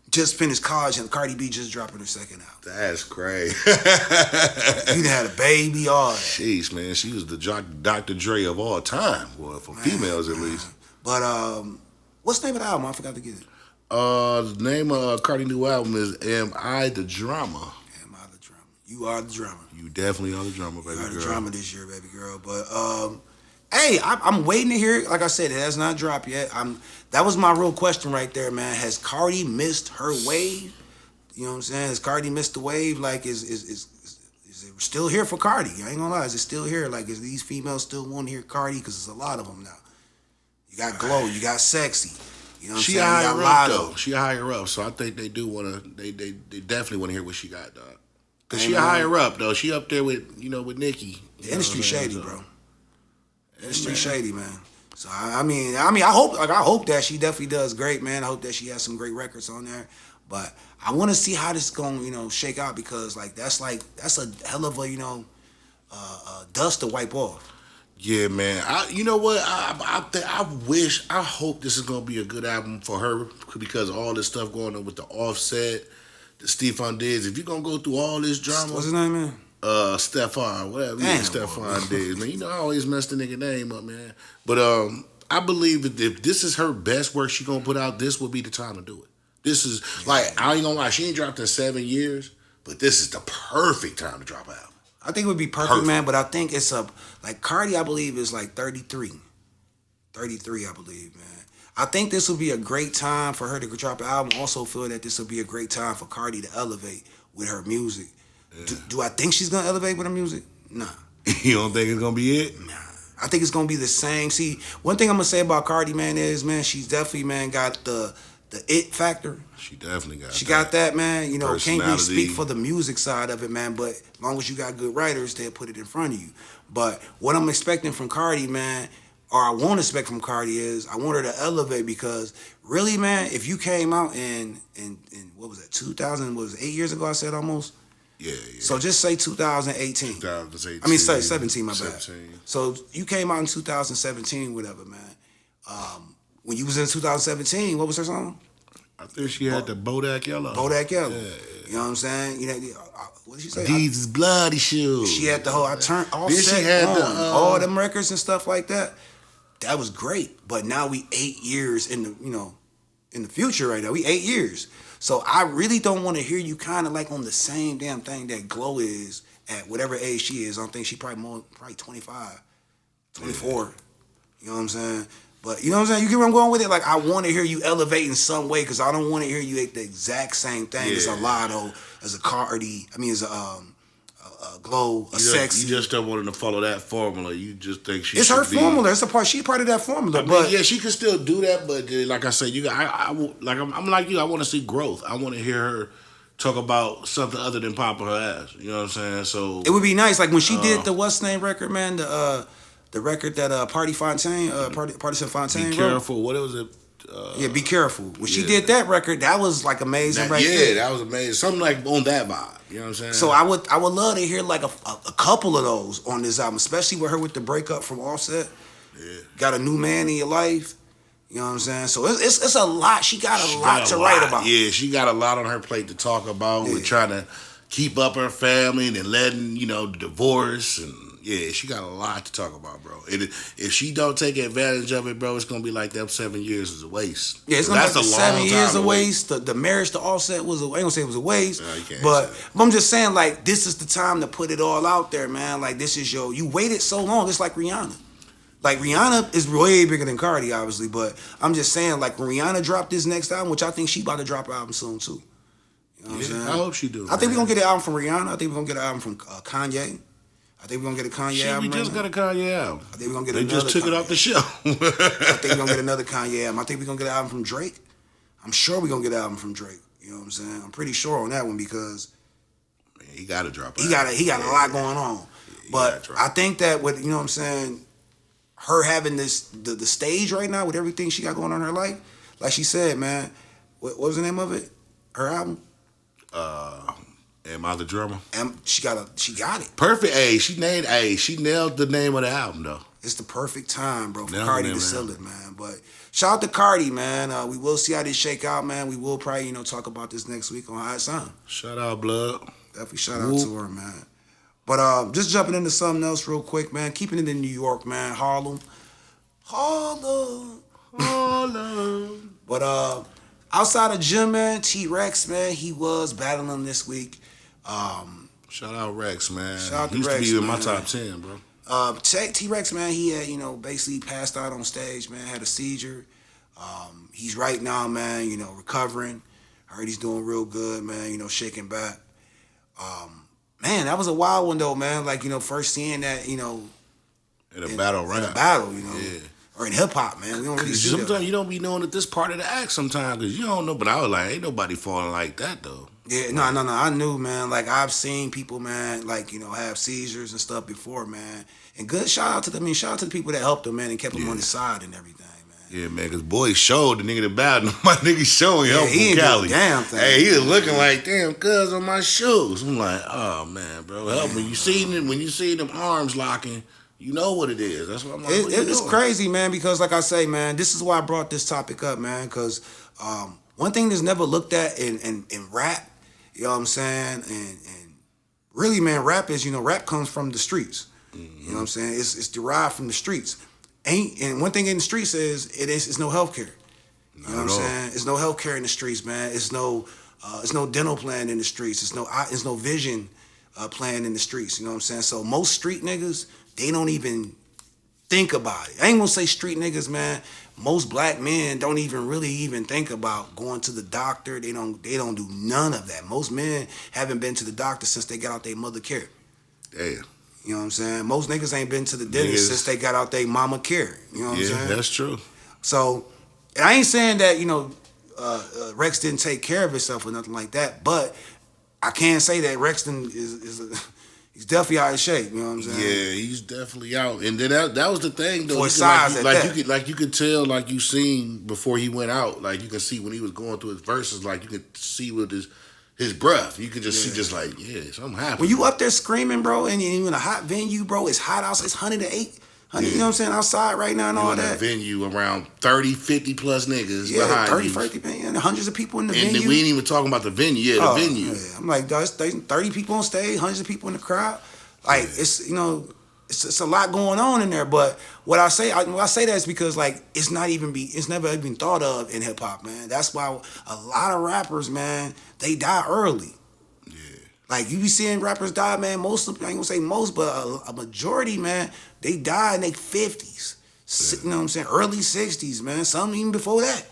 just finished college and Cardi B just dropping her second album. That's crazy. You done had a baby, all that. Sheesh, man. She was the Dr. Dre of all time, well, for females at least. But what's the name of the album? I forgot to get it. The name of Cardi's new album is Am I the Drama? Am I the Drama? You are the drama. You definitely are the drama, baby girl. You are the drama this year, baby girl. But hey, I'm waiting to hear it. Like I said, it has not dropped yet. That was my real question right there, man. Has Cardi missed her wave? You know what I'm saying? Has Cardi missed the wave? Like, is it still here for Cardi? I ain't gonna lie. Is it still here? Like, is these females still want to hear Cardi? Because there's a lot of them now. You got Glow. You got Sexy. You know what I'm saying? Higher up, though. She higher up, so I think they do want to. They definitely want to hear what she got, dog. Cause she higher up, though. She up there with with Nicki. The industry shady, bro. Industry shady, man. So I mean, I hope that she definitely does great, man. I hope that she has some great records on there. But I want to see how this is gonna, shake out, because that's a hell of a dust to wipe off. Yeah, man. You know what? I hope this is gonna be a good album for her, because all this stuff going on with the Offset, the Stefan Diggs. If you're gonna go through all this drama, what's his name, man? Stefan, whatever. Yeah, Stefan Diggs, man. I always mess the nigga name up, man. But I believe that if this is her best work she gonna put out, this will be the time to do it. This is I ain't gonna lie, she ain't dropped in 7 years, but this is the perfect time to drop an album. I think it would be perfect, man, but I think it's Cardi, I believe, is like 33. 33, I believe, man. I think this would be a great time for her to drop an album. Also feel that this would be a great time for Cardi to elevate with her music. Yeah. Do I think she's going to elevate with her music? Nah. You don't think it's going to be it? Nah. I think it's going to be the same. See, one thing I'm going to say about Cardi, man, is, man, she's definitely, man, got the it factor. She definitely got that. She got that, man. Can't really speak for the music side of it, man, but as long as you got good writers, they'll put it in front of you. But what I'm expecting from Cardi, man, or I won't expect from Cardi, is I want her to elevate, because really, man, if you came out in what was that, 2000, what was it, 8 years ago, I said almost? Yeah. So just say 2018. 2018. I mean, say 17, my 17. bad. So you came out in 2017, whatever, man. When you was in 2017, what was her song? I think she had the Bodak Yellow. Bodak Yellow. Yeah. You know what I'm saying? What did she say? These is bloody shoes. She had the whole, I turned Offset on, all them records and stuff like that. That was great. But now we 8 years in the future right now. We 8 years. So I really don't want to hear you kind of like on the same damn thing that Glow is at whatever age she is. I don't think she probably 25, 24. Yeah. You know what I'm saying? But you know what I'm saying? You get where I'm going with it? Like, I want to hear you elevate in some way, because I don't want to hear you at the exact same thing as a Lotto, as a Cardi, as a glow, sexy. You just don't want her to follow that formula. You just think she. It's should her be, formula. It's a part. She's part of that formula. I mean, but yeah, she can still do that. But like I said, I'm like you. I want to see growth. I want to hear her talk about something other than popping her ass. You know what I'm saying? So it would be nice, like when she did the what's name record, man. The record that Party Fontaine, Partisan Fontaine. Be careful. What was it? Yeah, Be Careful. When she did that record, that was like amazing, right? Yeah, that was amazing. Something like on that vibe. You know what I'm saying? So I would love to hear like a couple of those on this album, especially with her with the breakup from Offset. Yeah. Got a new man in your life. You know what I'm saying? So it's a lot. She got a lot to write about. Yeah, she got a lot on her plate to talk about with trying to keep up her family and then letting, divorce. And yeah, she got a lot to talk about, bro. If she don't take advantage of it, bro, it's going to be like that 7 years is a waste. Yeah, it's going to be like 7 years a waste. The marriage to Offset was, I ain't going to say it was a waste. No, you can't but I'm just saying, like, this is the time to put it all out there, man. Like, this is you waited so long. It's like Rihanna. Like, Rihanna is way bigger than Cardi, obviously, but I'm just saying, like, when Rihanna dropped this next album, which I think she about to drop an album soon, too. You know what I'm saying? I hope she do. I think we're going to get an album from Rihanna. I think we're going to get an album from Kanye. I think we're going to get a Kanye album. We just got a Kanye album. I think we're going to get another just took Kanye. It off the shelf. I think we're going to get another Kanye album. I think we're going to get an album from Drake. I'm sure we're going to get an album from Drake. You know what I'm saying? I'm pretty sure on that one because he got to drop it. He got a lot going on. But I think that with, you know what I'm saying, her having the stage right now with everything she got going on in her life, like she said, man, what was the name of it? Her album? Am I the Drummer? She got it. Perfect. She nailed the name of the album though. It's the perfect time, bro, for Cardi to sell it, man. But shout out to Cardi, man. We will see how this shake out, man. We will probably, talk about this next week on How It Sound. Shout out, blood. Definitely shout out to her, man. But just jumping into something else real quick, man. Keeping it in New York, man. Harlem. But outside of Jim, man, T-Rex, man, he was battling this week. Shout out Rex, man. Shout out to Used Rex, to be in man. my top 10, bro. T-Rex, man, he had, basically passed out on stage, man, had a seizure. He's right now, man, recovering. I heard he's doing real good, man, shaking back. Man, that was a wild one, though, man. Like, first seeing that, in a battle rap. In a battle, Yeah. Or in hip-hop, man. We don't really see sometimes that. you don't be knowing that this part of the act sometimes because you don't know. But I was like, ain't nobody falling like that, though. Yeah, no. I knew, man. Like, I've seen people, man, like, have seizures and stuff before, man. And good shout out to them. Shout out to the people that helped him, man, and kept him on his side and everything, man. Yeah, man, because boy showed the nigga the battle. My nigga showing help he from ain't Cali. do a damn thing. Hey, he was looking like, damn, cuz on my shoes. I'm like, oh, man, bro, help me. When you see them arms locking, you know what it is. That's what I'm like. It's crazy, man, because like I say, man, this is why I brought this topic up, man, because one thing that's never looked at in rap, you know what I'm saying, and really, man, rap is, rap comes from the streets. Mm-hmm. You know what I'm saying? It's derived from the streets. And one thing in the streets it's no healthcare. You know what I'm saying? It's no healthcare in the streets, man. It's no dental plan in the streets. It's no vision plan in the streets. You know what I'm saying? So most street niggas, they don't even think about it. I ain't gonna say street niggas, man. Most black men don't even really think about going to the doctor. They don't do none of that. Most men haven't been to the doctor since they got out their mother care. Damn. You know what I'm saying? Most niggas ain't been to the dentist since they got out their mama care. You know what I'm saying? Yeah, that's true. So, I ain't saying that, Rex didn't take care of himself or nothing like that, but I can say that Rexton he's definitely out of shape, you know what I'm saying? Yeah, he's definitely out. And then that was the thing, though. For size you could tell, like you seen before he went out, like you could see when he was going through his verses, like you could see with his breath. You could just see something happened. When you up there screaming, bro, and you're in a hot venue, bro, it's hot outside, it's 108. You know what I'm saying, outside right now and all that. A venue around 30, 50 plus niggas behind 30, you. 50, man, hundreds of people in the and venue. We ain't even talking about the venue. Yeah, the venue. Yeah. I'm like, there's 30 people on stage, hundreds of people in the crowd. Like, it's a lot going on in there. But when I say that is because, like, it's never even thought of in hip hop, man. That's why a lot of rappers, man, they die early. Yeah. Like, you be seeing rappers die, man. I ain't gonna say most, but a majority, man, they die in their 50s. Yeah. You know what I'm saying? Early 60s, man. Some even before that.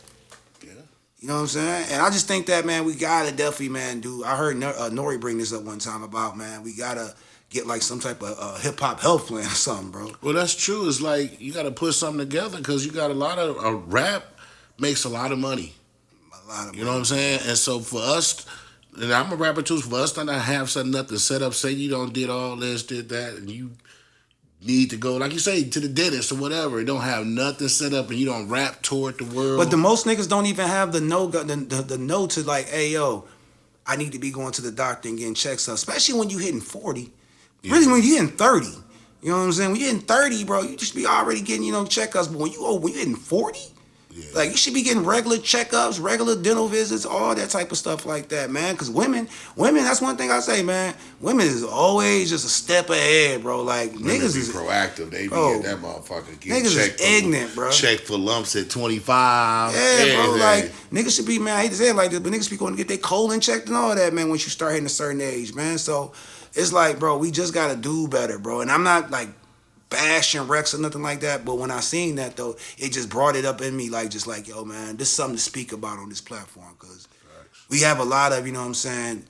Yeah. You You know what I'm saying? And I just think that, man, we gotta definitely, man, do. I heard Nori bring this up one time about, man, we gotta get like some type of hip hop health plan or something, bro. Well, that's true. It's like you got to put something together because you got a lot of rap makes a lot of money. A lot of You know what I'm saying? And so for us, and I'm a rapper too, for us not to have something nothing set up, say you don't did all this, did that, and you need to go, like you say, to the dentist or whatever, and don't have nothing set up and you don't rap toward the world. But the most niggas don't even have the no to like, hey yo, I need to be going to the doctor and getting checks up, especially when you hitting 40. Yeah. Really, when you hitting 30. You know what I'm saying? When you hitting 30, bro, you just be already getting, checkups. But when you hitting 40, like you should be getting regular checkups, regular dental visits, all that type of stuff like that, man. Because women, that's one thing I say, man. Women is always just a step ahead, bro. Like women niggas be is proactive. They be at that motherfucker getting niggas checked is ignorant, bro. Check for lumps at 25. Yeah, bro. Like niggas should be, man. I hate to say it like this, but niggas be going to get their colon checked and all that, man. Once you start hitting a certain age, man. So it's like, bro, we just gotta do better, bro. And I'm not like bashing Rex or nothing like that, but when I seen that though, it just brought it up in me, like just like, yo, man, this is something to speak about on this platform, because we have a lot of, you know what I'm saying,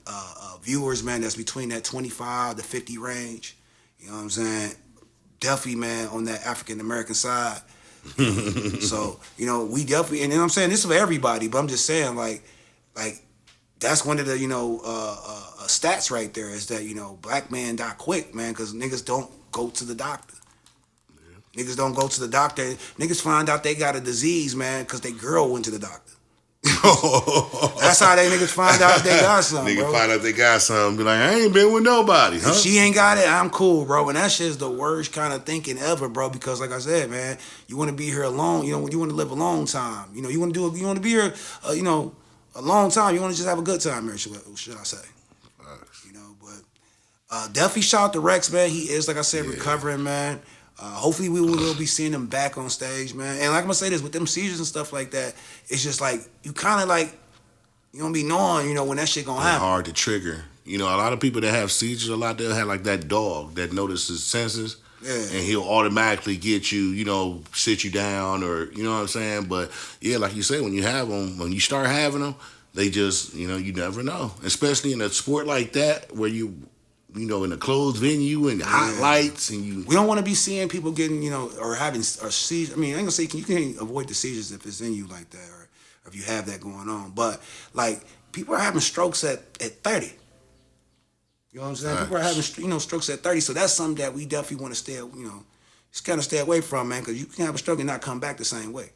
viewers, man, that's between that 25 to 50 range. You know what I'm saying? Definitely, man, on that African American side. So, we definitely, and you know what I'm saying, this is for everybody, but I'm just saying, like that's one of the, stats right there is that, black men die quick, man, because niggas don't go to the doctor. Niggas don't go to the doctor. Niggas find out they got a disease, man, because they girl went to the doctor. That's how they niggas find out they got something, Nigga bro. find out they got something, be like, I ain't been with nobody, huh? If she ain't got it, I'm cool, bro. And that shit's the worst kind of thinking ever, bro, because like I said, man, you want to be here alone. You want to live a long time. You want to be here, a long time. You want to just have a good time here, should I say. But definitely shout out to Rex, man. He is, like I said, recovering, man. Hopefully we will be seeing him back on stage, man. And like I'm gonna say this, with them seizures and stuff like that, it's just like you kind of like you don't be knowing, when that shit gonna happen. Hard to trigger. A lot of people that have seizures a lot, they'll have like that dog that notices senses. Yeah. And he'll automatically get you, sit you down, or you know what I'm saying. But yeah, like you say, when you have them, when you start having them, they just you never know. Especially in a sport like that where in a closed venue and hot lights and we don't want to be seeing people getting, or having seizures. I mean, I ain't gonna say you can avoid the seizures if it's in you like that, or if you have that going on. But like people are having strokes at 30. You know what I'm saying? Nice. People are having strokes at 30. So that's something that we definitely want to just kind of stay away from, man, because you can have a stroke and not come back the same way.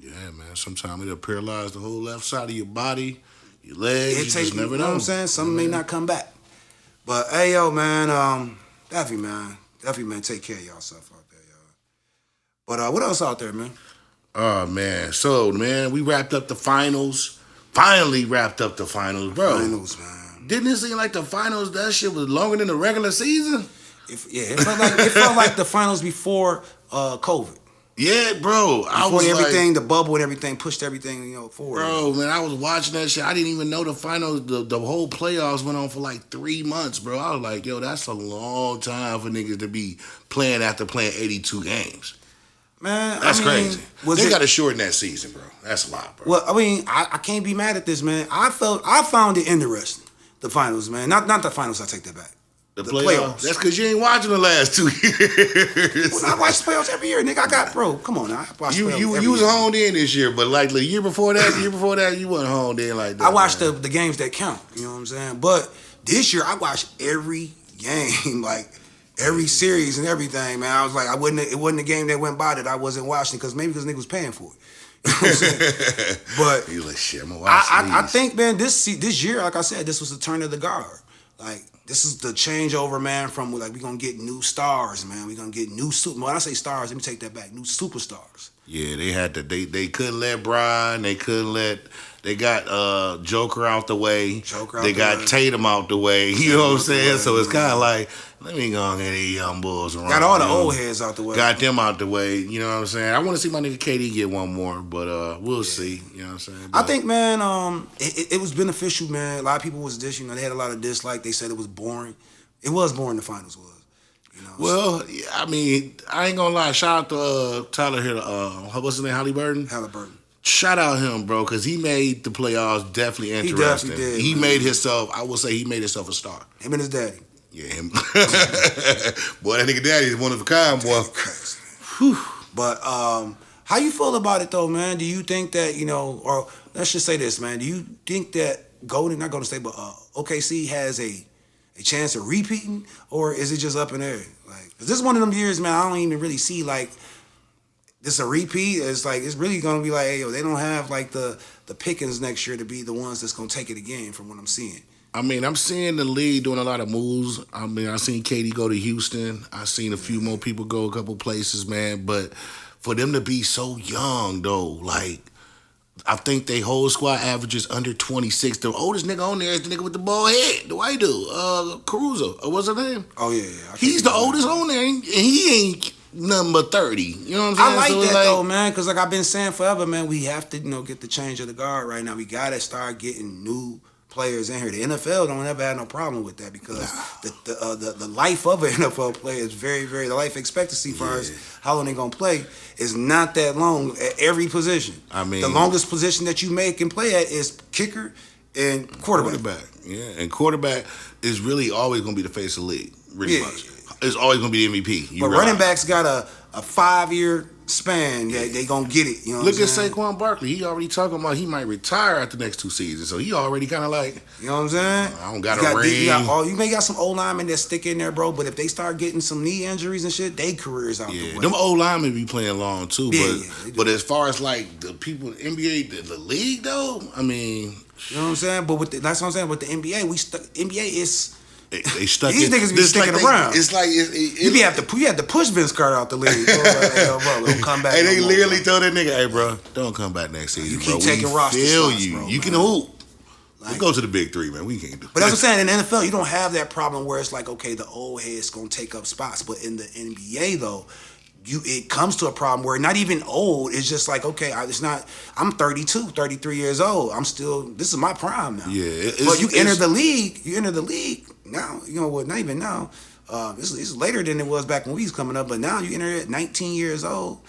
Yeah, man. Sometimes it'll paralyze the whole left side of your body, your legs. You just never know. You know what I'm saying? Something may not come back. But hey, yo, man, definitely, man, take care of yourself out there, y'all. But what else out there, man? Oh, man. So, man, we wrapped up the finals. Finally wrapped up the finals, bro. Finals, man. Didn't it seem like the finals, that shit was longer than the regular season? It felt like the finals before COVID. Yeah, bro. Before everything, the bubble and everything pushed everything, forward. Bro, man, I was watching that shit. I didn't even know the finals, the whole playoffs went on for like 3 months, bro. I was like, yo, that's a long time for niggas to be playing after playing 82 games. Man, that's crazy. They got to shorten that season, bro. That's a lot, bro. Well, I mean, I can't be mad at this, man. I found it interesting, the finals, man. Not the finals, I take that back. The playoffs. That's because you ain't watching the last 2 years. Well, I watch the playoffs every year, nigga. Bro, come on now. I watch you was honed in this year, but like the year before that, you wasn't honed in like that. I watched the games that count, you know what I'm saying? But this year, I watched every game, like every series and everything, man. I was like, it wasn't a game that went by that I wasn't watching, because niggas was paying for it. You know what I'm saying? But you like, shit, I'm gonna watch I think, man, this year, like I said, this was the turn of the guard. Like, this is the changeover, man, from like we gonna get new stars, man. We gonna get new when I say stars, let me take that back. New superstars. Yeah, they had to. They couldn't let Brian. They couldn't let. They got Joker out the way. They got Tatum out the way. You know what I'm saying? So it's kind of like, let me go and get these young bulls around. Got all the old heads out the way. Got them out the way. You know what I'm saying? I want to see my nigga KD get one more, but we'll see. You know what I'm saying? But I think, man, it was beneficial, man. A lot of people was they had a lot of dislike. They said it was boring. It was boring. The finals was. Well, I mean, I ain't gonna lie. Shout out to Tyler here. What's his name? Halliburton. shout out him, bro, because he made the playoffs definitely interesting. He definitely did. He made himself, I will say he made himself a star. Him and his daddy. Yeah, him. Boy, that nigga daddy is one of a kind, boy. Whew. But how you feel about it, though, man? Do you think that, or let's just say this, man. Do you think that not Golden State, but OKC has a chance of repeating, or is it just up in the air? Like, 'cause this is one of them years, man, I don't even really see, like, this a repeat. It's like, it's really going to be like, hey, yo, they don't have, like, the pickings next year to be the ones that's going to take it again from what I'm seeing. I mean, I'm seeing the league doing a lot of moves. I mean, I seen KD go to Houston. I seen a few more people go a couple places, man. But for them to be so young, though, like, I think they whole squad averages under 26. The oldest nigga on there is the nigga with the bald head, the white dude, Caruso. What's his name? Oh, yeah. He's the oldest on there, and he ain't nothing but 30. You know what I'm saying? I like that, though, man, because like I've been saying forever, man, we have to, get the change of the guard right now. We got to start getting new players in here. The NFL don't ever have no problem with that because the life of an NFL player is very, very, the life expectancy for us, how long they going to play, is not that long at every position. I mean, the longest position that you can play at is kicker and quarterback. Yeah, and quarterback is really always going to be the face of the league, really much. It's always going to be the MVP. But running backs got a 5-year span. They gonna get it. You know. Look at Saquon Barkley. He already talking about he might retire after the next 2 seasons. So he already kind of like, you know what I'm saying? I don't got a ring. You may got some old linemen that stick in there, bro. But if they start getting some knee injuries and shit, they careers out the way. Them old linemen be playing long too. But as far as like the people in the NBA, the league though, I mean, you know what I'm saying. But that's what I'm saying. With the NBA, NBA is. They stuck These niggas be sticking around. It's like you have to push Vince Carter out the league. Bro, like, hey, bro, don't come back. And they literally told that nigga, "Hey, bro, don't come back next season. You bro. keep taking roster spots, bro, you can hoop. Like, we go to the big 3, man. We can't do. But that's what I'm saying. In the NFL, you don't have that problem where it's like, okay, the old head's gonna take up spots. But in the NBA, though, it comes to a problem where not even old. It's just like, okay, I'm 32, 33 years old. This is my prime now. Yeah. But you enter the league now. You know what? Not even now. It's later than it was back when we was coming up. But now you enter at 19 years old.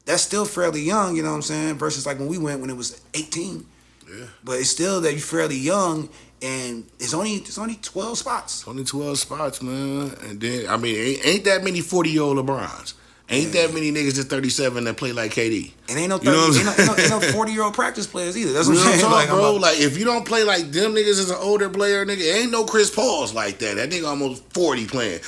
That's still fairly young. You know what I'm saying? Versus like when we went when it was 18. Yeah. But it's still that you're fairly young. And it's only 12 spots. It's only 12 spots, man. And then, I mean, ain't that many 40-year-old LeBrons. Ain't that many niggas that's 37 that play like KD. And ain't no 40-year-old practice players either. That's what I'm saying. Like, bro, like if you don't play like them niggas as an older player, nigga, ain't no Chris Pauls like that. That nigga almost 40 playing.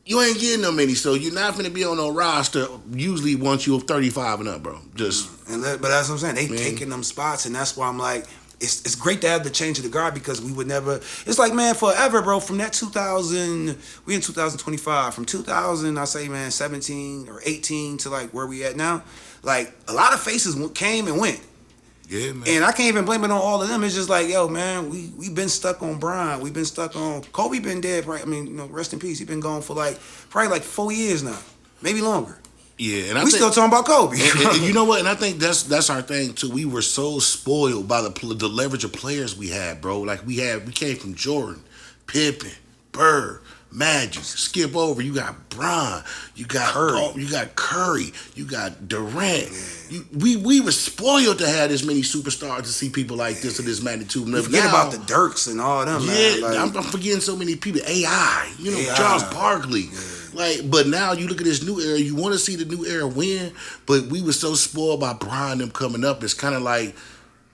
You ain't getting no many, so you're not finna be on no roster usually once you're 35 and up, bro. But that's what I'm saying. They taking them spots, and that's why I'm like, it's great to have the change of the guard because we would never. It's like, man, forever, bro. From that 2000, we in 2025. From 2000, I say, man, 17 or 18 to like where we at now. Like a lot of faces came and went. Yeah, man. And I can't even blame it on all of them. It's just like, yo, man, we been stuck on Bron. We've been stuck on Kobe. Been dead, right? I mean, rest in peace. He been gone for probably like 4 years now, maybe longer. Yeah, and we still talking about Kobe. and you know what? And I think that's our thing too. We were so spoiled by the leverage of players we had, bro. Like we came from Jordan, Pippen, Bird, Magic. Skip over. You got Bron. You got Curry. You got Durant. Yeah. We were spoiled to have this many superstars to see people like this of this magnitude. Forget about the Dirks and all them. Yeah, man. I'm forgetting so many people. AI. Charles Barkley. Yeah. Like, but now you look at this new era. You want to see the new era win, but we were so spoiled by Bron them coming up. It's kind of like,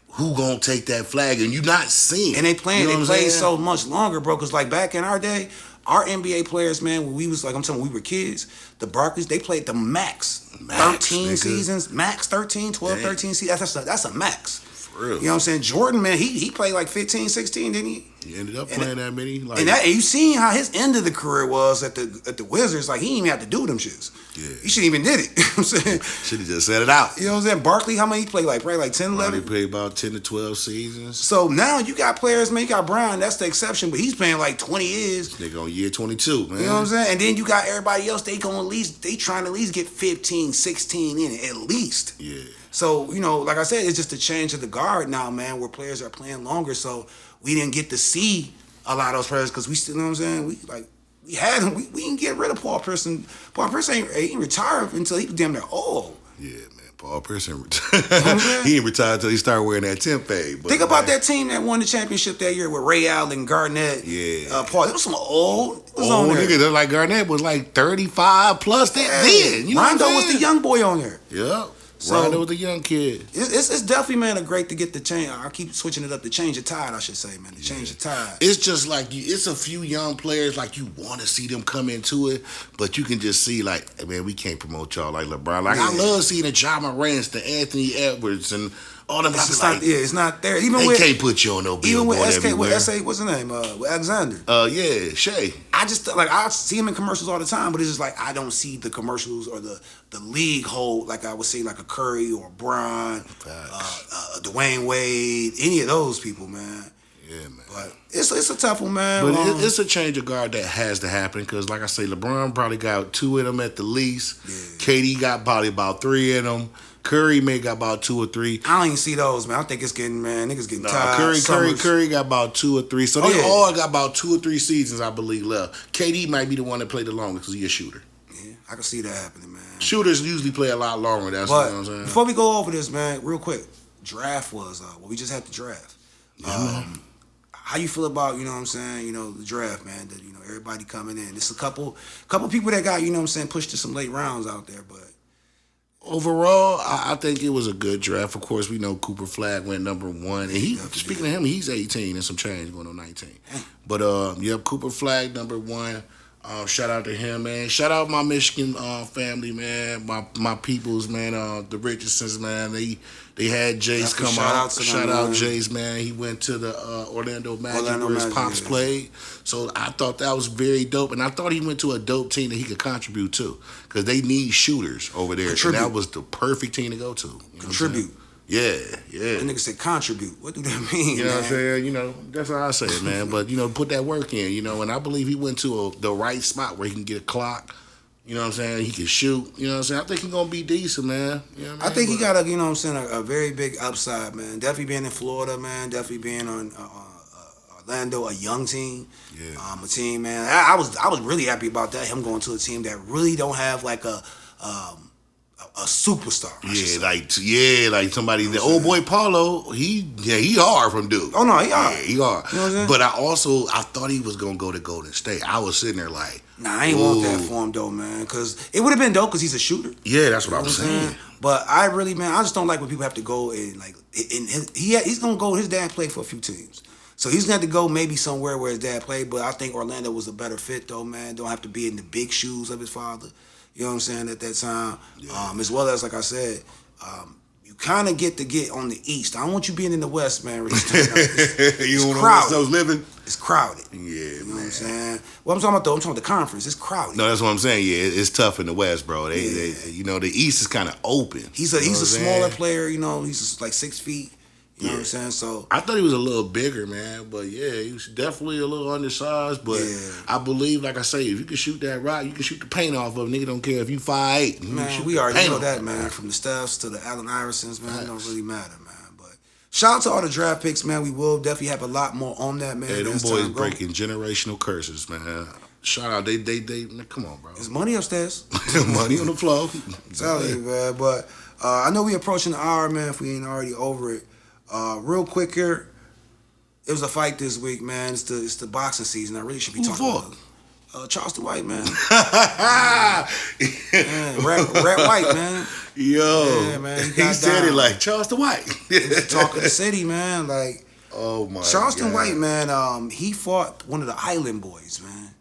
who gonna take that flag? And you're not seeing. And they play so much longer, bro. Because like back in our day, our NBA players, man, when we was like, I'm telling you, we were kids. The Barkleys, they played the max 13 seasons, max 13, 12, 13 seasons. That's a max. For real. You know what I'm saying? Jordan, man, he played like 15, 16, didn't he? He ended up playing that many. Like, and you seen how his end of the career was at the Wizards. Like, he didn't even have to do them shits. Yeah. He shouldn't even did it. You know what I'm saying? Should have just set it out. You know what I'm saying? Barkley, how many he played? Like, probably like 10, 11? He played about 10 to 12 seasons. So now you got players, man. You got Bron, that's the exception, but he's playing like 20 years. Nigga on year 22, man. You know what I'm saying? And then you got everybody else, they trying to at least get 15, 16 in it, at least. Yeah. So, like I said, it's just a change of the guard now, man, where players are playing longer. So we didn't get to see a lot of those players because we still, you know what I'm saying? We had him. We didn't get rid of Paul Pierce. Paul Pierce ain't retired until he was damn near old. Yeah, man. Paul Pierce ain't retired. He ain't retired until he started wearing that tempeh. Think about that team that won the championship that year with Ray Allen, Garnett, Paul. It was some old niggas. They're like Garnett was like 35 plus then. You know Rondo was the young boy on there. Yep. So, Rondo was the young kid. It's definitely, man, great to get the change. I keep switching it up to change the tide, I should say, man. To change the tide. It's just like it's a few young players like you want to see them come into it, but you can just see like, man, we can't promote y'all like LeBron. Like I love seeing the Ja Morants, the Anthony Edwards, and all them. It's not there. Even they with, can't put you on no Billboard everywhere. With SA, what's his name? With Alexander. Yeah, Shea. I just I see him in commercials all the time, but it's just like I don't see the commercials or the league hold like I would say like a Curry or a Bron, Dwayne Wade, any of those people, man. Yeah, man. But it's a tough one, man. But it's a change of guard that has to happen because, like I say, LeBron probably got 2 of them at the least. Yeah. KD got probably about 3 of them. Curry may got about 2 or 3. I don't even see those, man. I think it's getting, niggas getting tired. Curry got about 2 or 3. So they all got about 2 or 3 seasons, I believe, left. KD might be the one that played the longest because he's a shooter. Yeah, I can see that happening, man. Shooters usually play a lot longer. That's what I'm saying. Before we go over this, man, real quick, draft was we just had the draft. Yeah, how you feel about, you know what I'm saying, the draft, man, that, everybody coming in. There's a couple people that got, you know what I'm saying, pushed to some late rounds out there, but overall, I think it was a good draft. Of course, we know Cooper Flag went number 1. And speaking of him, he's 18 and some change going on 19. But, Cooper Flag, number 1. Shout out to him, man. Shout out my Michigan family, man. My peoples, man. The Richardsons, man. They had Jace come out. Shout out Jace, man. He went to the Orlando Magic where his pops played. So I thought that was very dope. And I thought he went to a dope team that he could contribute to. Because they need shooters over there. And that was the perfect team to go to. Contribute. Yeah. The nigga said contribute. What do that mean, You know what I'm saying? That's how I say it, man. But, put that work in, and I believe he went to the right spot where he can get a clock. You know what I'm saying? He can shoot. You know what I'm saying? I think he's going to be decent, man. You know what I think he got a very big upside, man. Definitely being in Florida, man. Definitely being on Orlando, a young team. Yeah. A team, man. I was really happy about that. Him going to a team that really don't have like a superstar. Like somebody. The old boy Paulo, he hard from Duke. Oh no, he hard. Yeah, he hard. You know what I'm saying? But I thought he was gonna go to Golden State. I was sitting there like, nah, I ain't want that for him though, man. Because it would have been dope because he's a shooter. Yeah, that's what I was saying. But I really, man, I just don't like when people have to go and like. He's gonna go. His dad played for a few teams. So he's going to have to go maybe somewhere where his dad played, but I think Orlando was a better fit, though, man. Don't have to be in the big shoes of his father. You know what I'm saying, at that time. Yeah. As well as, like I said, you kind of get on the East. I don't want you being in the West, man. It's crowded. Living? It's crowded. Yeah, you know what I'm saying? What I'm talking about, though, I'm talking about the conference. It's crowded. No, that's what I'm saying. Yeah, it's tough in the West, bro. They the East is kind of open. He's a smaller player, He's just like 6 feet. You know what I'm saying? So I thought he was a little bigger, man. But yeah, he was definitely a little undersized. But I believe, like I say, if you can shoot that rock, you can shoot the paint off of. Nigga don't care if you 5'8". Man, we already know that, man. From the Stephs to the Allen Iversons, man, it don't really matter, man. But shout out to all the draft picks, man. We will definitely have a lot more on that, man. Hey, them boys breaking generational curses, man. Shout out, they come on, bro. There's money upstairs. Money on the floor. Tell you, man. But I know we approaching the hour, man. If we ain't already over it. Real quick here, it was a fight this week, man. It's the boxing season. I really should be talking about Charleston White, man. Rat White, man. Yo, yeah, man. He said it like Charleston White. Talk of the city, man. Like, oh my Charleston God. White, man. He fought one of the Island Boys, man.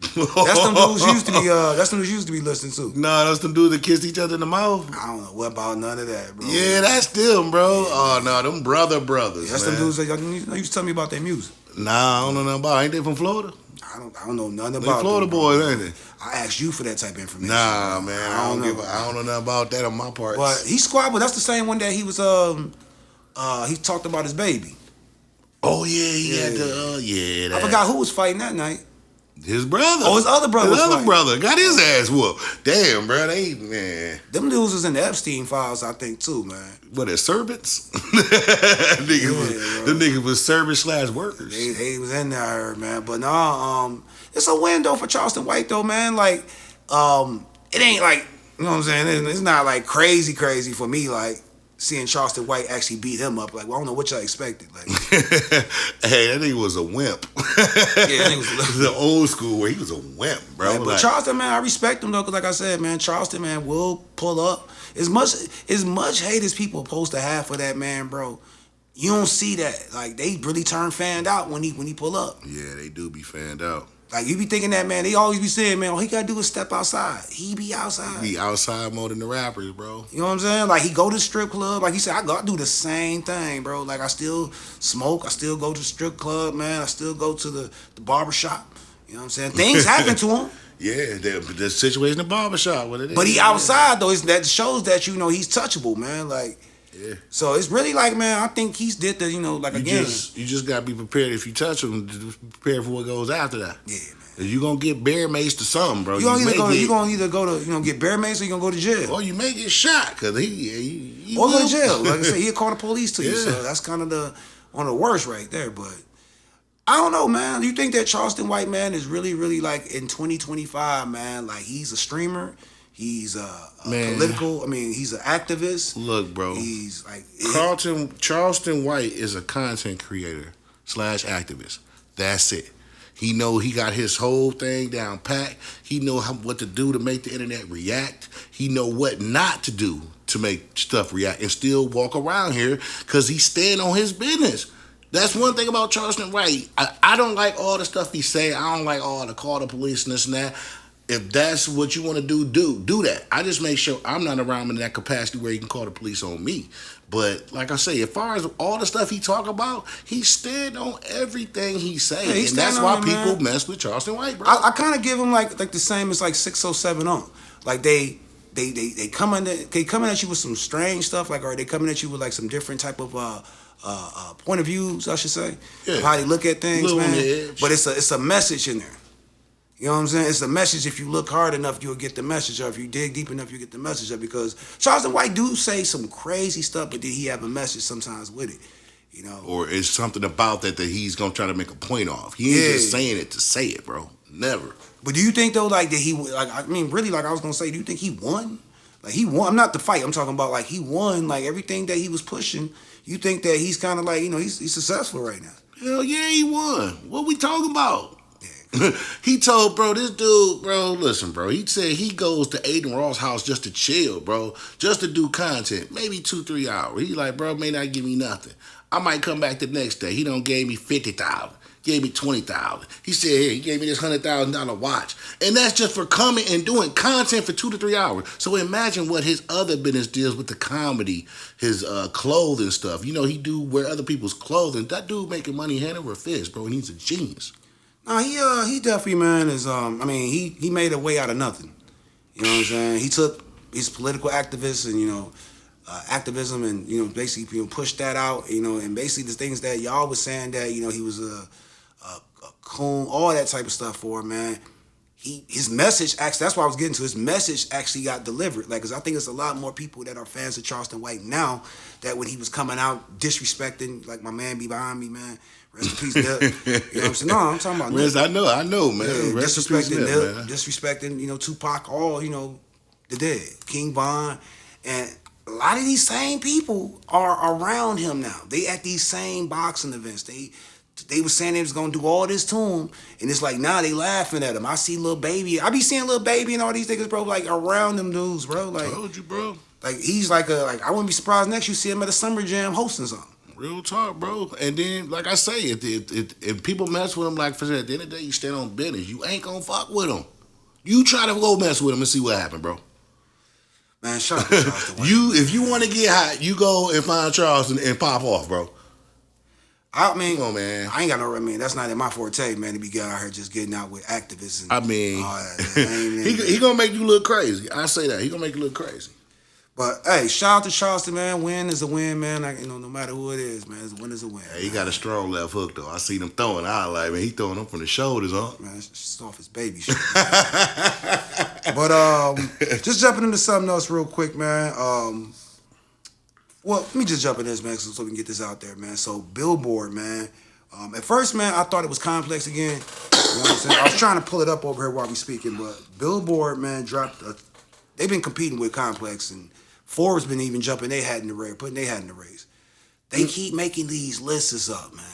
That's them dudes used to be. That's them dudes used to be listening to. Nah, that's them dudes that kissed each other in the mouth. I don't know what about none of that, bro. Yeah, that's them, bro. Yeah. Oh no, them brothers. Yeah, that's them dudes that you used to tell me about their music. Nah, I don't know nothing about. Ain't they from Florida? I don't know nothing about. They Florida boys, ain't they? I asked you for that type of information. Nah, man, I don't know nothing about that on my part. But he squabbled. That's the same one that he was. He talked about his baby. Oh yeah, he had the I forgot who was fighting that night. His brother. Oh, his other brother. His other brother got his ass whooped. Damn, bro, man. Them dudes was in the Epstein files, I think, too, man. What, as servants? The niggas was servants / workers. They was in there, man. But no, it's a win though for Charleston White though, man. Like, it ain't like You know what I'm saying? It's not like crazy for me. Like seeing Charleston White actually beat him up. Like, well, I don't know what y'all expected. Like, hey, that nigga was a wimp. Yeah, that nigga was the old school where he was a wimp, bro. But like, Charleston, man, I respect him though, because like I said, man, Charleston, man, will pull up. As much hate as people supposed to have for that man, bro. You don't see that. Like, they really turn fanned out when he pull up. Yeah, they do be fanned out. Like, you be thinking that, man, they always be saying, man, all he gotta do is step outside. He be outside. He be outside more than the rappers, bro. You know what I'm saying? Like, he go to the strip club. Like he said, I do the same thing, bro. Like, I still smoke. I still go to the strip club, man. I still go to the barber shop. You know what I'm saying? Things happen to him. Yeah, the situation in the barbershop, what it is. But he outside, though. That shows that, you know, he's touchable, man. Like, yeah. So it's really like, man, I think he's did the, you know, like, again. You just got to be prepared if you touch him, just be prepared for what goes after that. Yeah, man. You're going to get bear maced to something, bro. You're going to either go to, you know, get bear maced or you're going to go to jail. Or you may get shot because he or go to jail. Like I said, he'll call the police to you. Yeah. So that's kind of one of the worst right there. But I don't know, man. You think that Charleston White, man, is really, really like in 2025, man, like he's a streamer. He's a political, he's an activist. Look, bro. He's like... Charleston White is a content creator / activist. That's it. He know he got his whole thing down pat. He know what to do to make the internet react. He know what not to do to make stuff react and still walk around here because he stand on his business. That's one thing about Charleston White. I don't like all the stuff he say. I don't like all the call the police and this and that. If that's what you want to do that. I just make sure I'm not around in that capacity where he can call the police on me. But like I say, as far as all the stuff he talk about, he stand on everything he say. Yeah, and that's why people mess with Charleston White, bro. I kind of give him like the same as like 607 on. Like they coming at you with some strange stuff, like, or they coming at you with like some different type of point of views, I should say. Yeah. Of how they look at things, man. But it's a message in there. You know what I'm saying? It's a message. If you look hard enough, you'll get the message. Or if you dig deep enough, you get the message. Because Charleston White do say some crazy stuff, but then he have a message sometimes with it. You know? Or it's something about that he's going to try to make a point off. He ain't just saying it to say it, bro. Never. But do you think, though, like, that he, like, I mean, really, like I was going to say, do you think he won? Like, he won. I'm not the fight. I'm talking about, like, he won, like, everything that he was pushing. You think that he's kind of like, you know, he's successful right now? Hell yeah, he won. What we talking about? He told, bro, this dude, bro, listen, bro, he said he goes to Aint Ross' house just to chill, bro, just to do content, maybe 2-3 hours. He's like, bro, may not give me nothing. I might come back the next day. He done gave me $50,000, gave me $20,000. He said, hey, he gave me this $100,000 watch. And that's just for coming and doing content for 2 to 3 hours. So imagine what his other business deals with the comedy, his clothing stuff. You know, he do wear other people's clothing. That dude making money hand over fist, bro, and he's a genius. No, he definitely, man, is, he made a way out of nothing. You know what I'm saying? He took his political activists and, you know, activism and, you know, basically, you know, pushed that out, you know, and basically the things that y'all was saying that, you know, he was a coon, all that type of stuff for him, man. His message, actually, that's what I was getting to, his message actually got delivered. Like, because I think it's a lot more people that are fans of Charleston White now that when he was coming out disrespecting, like my man be behind me, man. Rest in peace, Nip. You know what I'm saying? No, I'm talking about Nip. I know, man. Yeah, Rest in peace, Nip, man. disrespecting, you know, Tupac, all, you know, the dead. King Von. And a lot of these same people are around him now. They at these same boxing events. They were saying they was gonna do all this to him, and it's like now they laughing at him. I see Lil Baby. I be seeing Lil Baby and all these niggas, bro, like around them dudes, bro. Like, told you, bro. Like he's like I wouldn't be surprised next you see him at a summer jam hosting something. Real talk, bro. And then, like I say, if people mess with him, like for at the end of the day, you stand on business. You ain't gonna fuck with him. You try to go mess with him and see what happen, bro. Man, shout out to Charleston White. If you want to get hot, you go and find Charleston and pop off, bro. I mean, come on, man. I ain't got no. I mean, that's not in my forte, man. To be getting out here just getting out with activists. And, I mean, he gonna make you look crazy. I say that he gonna make you look crazy. But hey, shout out to Charleston, man. Win is a win, man. Like, you know, no matter who it is, man, a win is a win. Hey, he got a strong left hook though. I seen him throwing. I like, man, he throwing them from the shoulders, huh? Man, it's just off his baby shit. But just jumping into something else real quick, man. Well, let me just jump in this, man, so we can get this out there, man. So Billboard, man. At first, man, I thought it was complex again. You know what I'm saying? I was trying to pull it up over here while we speaking, but Billboard, man, dropped they've been competing with Complex, and Forbes been even jumping their hat in the race, putting their hat in the race. They keep making these lists up, man.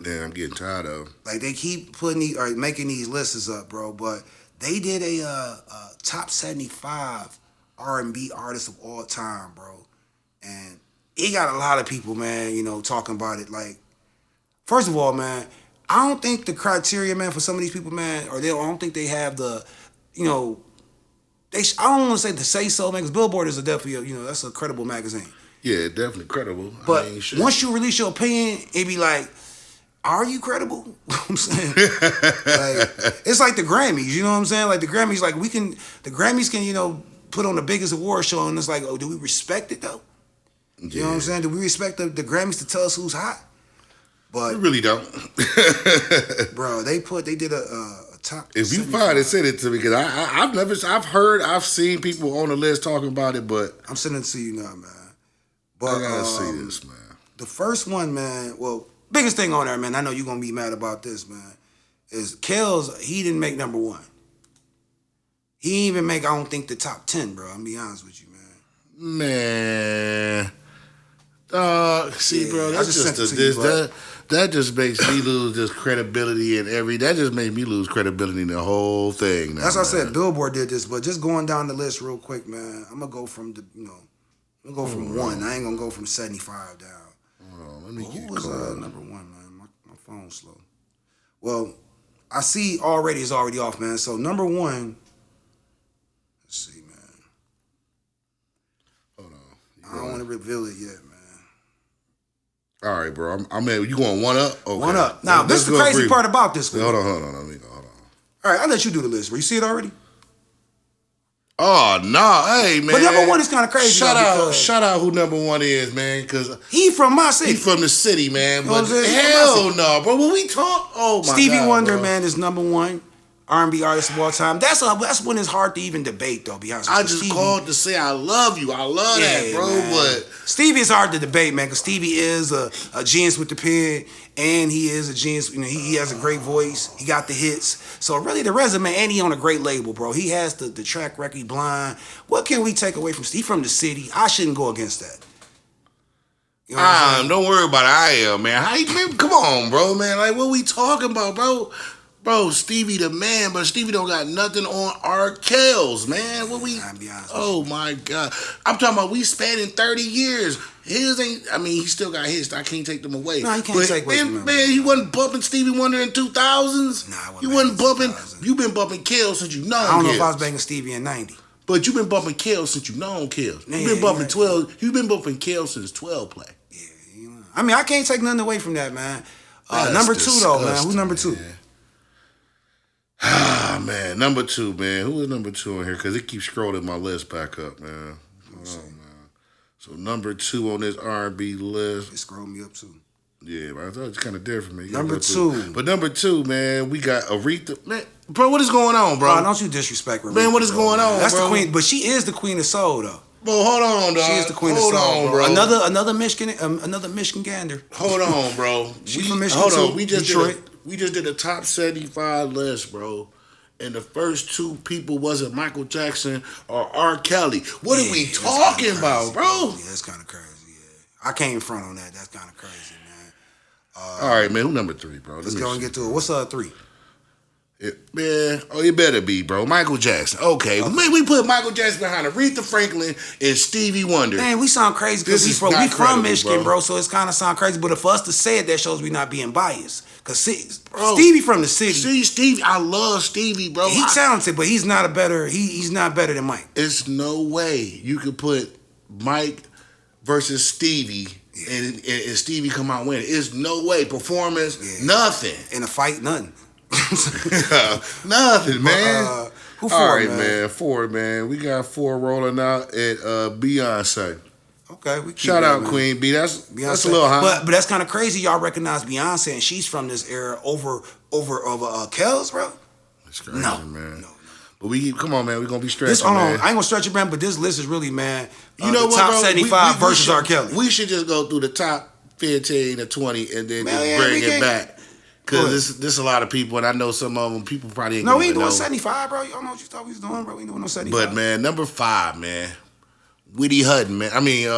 Yeah, I'm getting tired of them. Like they keep making these lists up, bro. But they did a top 75 R&B artists of all time, bro, and it got a lot of people, man, you know, talking about it. Like, first of all, man, I don't think the criteria, man, for some of these people, man, I don't think they have the, you know, I don't want to say so, man, because Billboard is definitely, that's a credible magazine. Yeah, definitely credible. But once you release your opinion, it be like, are you credible? I'm saying, like, it's like the Grammys, you know what I'm saying? Like the Grammys, the Grammys can, put on the biggest award show, and it's like, oh, do we respect it though? You know what I'm saying? Do we respect the Grammys to tell us who's hot? But we really don't. Bro, they did a top. If you find it, send it to me, because I've seen people on the list talking about it, but I'm sending it to you now, man. But I gotta see this, man. The first one, man. Well, biggest thing on there, man. I know you're gonna be mad about this, man. Is Kells? He didn't make number one. He didn't even make, I don't think, the top 10, bro. I'm gonna be honest with you, man. Man. Bro, that's that just makes me lose this credibility and that just makes me lose credibility in the whole thing. Now, that's what I said. Billboard did this, but just going down the list real quick, man. I'm gonna go from one. I ain't gonna go from 75 down. Hold on, let me get who was number one, man? My phone's slow. Well, I see already is already off, man. So number one. Let's see, man. Hold on. I don't want to reveal it yet, man. All right, bro. I'm at, you going one up? Okay. One up. Now, this is the crazy part about this one. Hold on. Let me go. Hold on. All right, I'll let you do the list. Bro, you see it already? Oh, no. Hey, man. But number one is kind of crazy. Shout out who number one is, man, because he from my city. He from the city, man. You know but hell no, bro. When we talk, oh, my Stevie God, Wonder, bro. man, is number one R&B artist of all time. That's when it's hard to even debate, though, be honest with you. I just called to say I love you. I love that, bro. Man. But Stevie is hard to debate, man, because Stevie is a genius with the pen, and he is a genius. He has a great voice. He got the hits. So really, the resume, and he on a great label, bro. He has the track record. Blind. What can we take away from Steve? From the city. I shouldn't go against that. You know don't worry about it. I am, man. Man. Come on, bro, man. Like, what we talking about, bro? Bro, Stevie the man, but Stevie don't got nothing on our Kells, man. What we? Oh my God, I'm talking about we spanning 30 years. His ain't. I mean, he still got his. I can't take them away. No, you can't take away from him. Man, he wasn't bumping Stevie Wonder in 2000s. Nah, you wasn't bumping. You been bumping Kells since you know. I don't know if I was banging Stevie in 90. But you been bumping Kells since you know Kells. You been bumping 12. You been bumping Kells since 12 play. Yeah, I mean, I can't take nothing away from that, man. Number two, though, man. Who's number two? Ah, man. Number two, man. Who is number two in here? Because it keeps scrolling my list back up, man. Hold on, man. So number two on this R&B list. It scrolled me up, too. Yeah, man. I thought it was kind of different, man. Number two. But number two, man, we got Aretha. Man, bro, what is going on, bro? Don't you disrespect Aretha. Man, what is going on, That's bro? the queen, but she is the queen of soul, though. Bro, hold on, dog. She is the queen of soul, bro. Another Michigan gander. Hold on, bro. She's from Michigan, too. We just did a top 75 list, bro. And the first two people wasn't Michael Jackson or R. Kelly. What are we talking about, bro? Yeah, that's kind of crazy, yeah. I can't even front on that. That's kind of crazy, man. All right, man. Who number three, bro? Let's go and get to it. What's three? It better be, bro. Michael Jackson. Okay. Man, we put Michael Jackson behind Aretha Franklin and Stevie Wonder. Man, we sound crazy because we from Michigan, bro. So it's kind of sound crazy. But for us to say it, that shows we not being biased. Because Stevie from the city. See, Stevie, I love Stevie, bro. He's talented, but he's not he's not better than Mike. It's no way you could put Mike versus Stevie and Stevie come out winning. It's no way. Performance, nothing. In a fight, nothing. Nothing, man. Who four, all right, man? Four, man. We got four rolling out at Beyonce. Okay, shout out Queen B. That's a little high, but that's kind of crazy. Y'all recognize Beyonce, and she's from this era over Kells, bro. That's crazy, man. No. But come on, man. We're gonna be stretching. Man. I ain't gonna stretch it, man. But this list is really, man. You know the what, top bro? 75 versus R. Kelly. We should just go through the top 15 to 20 and then just bring it back. Because there's a lot of people, and I know some of them, people probably ain't No, we gonna ain't doing know. 75, bro. You don't know what you thought we was doing, bro. We ain't doing no 75. But, man, number 5, man. Whitney Hutton, man. I mean,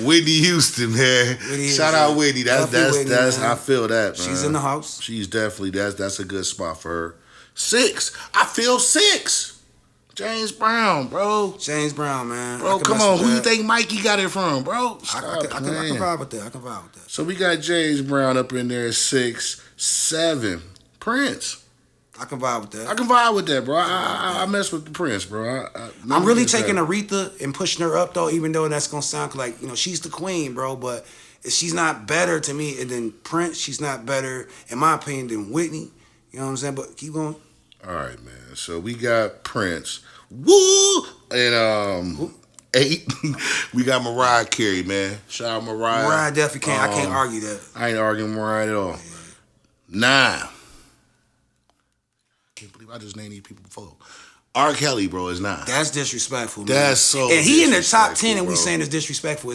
Whitney Houston, man. Shout out Whitney. That's Whitney, I feel that, man. She's in the house. She's definitely that's a good spot for her. 6. I feel 6. James Brown, bro. James Brown, man. Bro, come on. Who you think Mikey got it from, bro? I can vibe with that. So we got James Brown up in there at 6. 7. Prince. I can vibe with that. I can vibe with that, bro. I mess with the Prince, bro. I'm really taking Aretha and pushing her up, though, even though that's going to sound like, she's the queen, bro. But if she's not better to me than Prince, she's not better, in my opinion, than Whitney. You know what I'm saying? But keep going. All right, man. So we got Prince. Woo! And 8, we got Mariah Carey, man. Shout out Mariah. Mariah definitely can't. I can't argue that. I ain't arguing Mariah at all. 9. Can't believe I just named these people before. R. Kelly, bro, is 9. That's disrespectful, man. That's so. And he in the top 10, and bro. we saying it's disrespectful,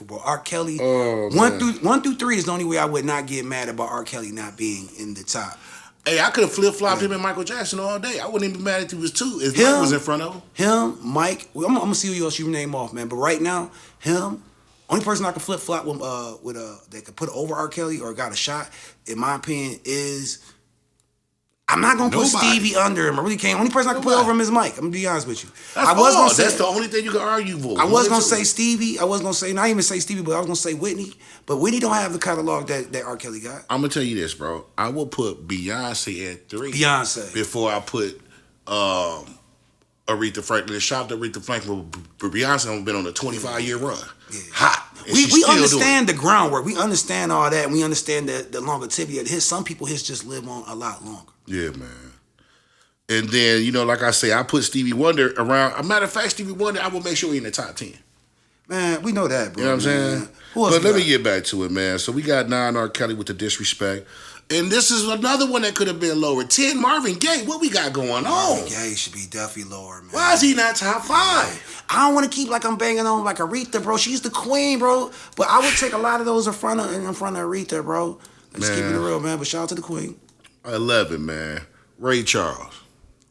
bro. R. Kelly, 1 through 3 is the only way I would not get mad about R. Kelly not being in the top. Hey, I could have flip-flopped him and Michael Jackson all day. I wouldn't even be mad if he was 2. If Mike was in front of him. Him, Mike. I'm gonna see who else you name off, man. But right now, him. Only person I can flip-flop with that could put over R. Kelly or got a shot, in my opinion, is. I'm not gonna put Stevie under him. I really can't. Only person I can put over him is Mike. I'm gonna be honest with you. That's the only thing you can argue for. I was gonna say Stevie. I was gonna say not even say Stevie, but I was gonna say Whitney. But Whitney don't have the catalog that R. Kelly got. I'm gonna tell you this, bro. I will put Beyonce at 3. Beyonce before I put Aretha Franklin. Shout out to Aretha Franklin, but Beyonce has been on a 25-year run. Yeah. Hot. We understand the groundwork. We understand all that, and we understand the longevity of his. Some people just live on a lot longer. Yeah, man. And then, like I say, I put Stevie Wonder around. A matter of fact, Stevie Wonder, I will make sure he's in the top 10. Man, we know that, bro. You know what I'm saying? But let me get back to it, man. So we got 9 R. Kelly with the disrespect. And this is another one that could have been lower. 10, Marvin Gaye. What we got going on? Marvin Gaye should be definitely lower, man. Why is he not top 5? I don't want to keep I'm banging on like Aretha, bro. She's the queen, bro. But I would take a lot of those in front of Aretha, bro. Just keeping it real, man. But shout out to the queen. 11, man. Ray Charles.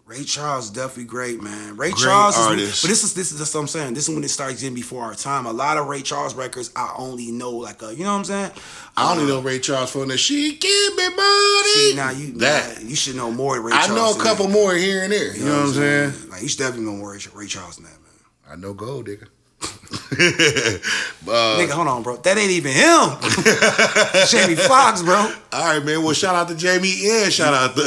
Ray Charles is definitely great, man. Great artist. But this is what I'm saying. This is when it starts getting before our time. A lot of Ray Charles records, I only know you know what I'm saying? I only know Ray Charles from the She Give Me Money. See, you should know more Ray Charles. I know a couple more here and there. You know what I'm saying? Like you should definitely know more Ray Charles than that, man. I know Gold Digger. Nigga, hold on, bro. That ain't even him. Jamie Foxx, bro. All right, man. Well, shout out to Jamie and shout out to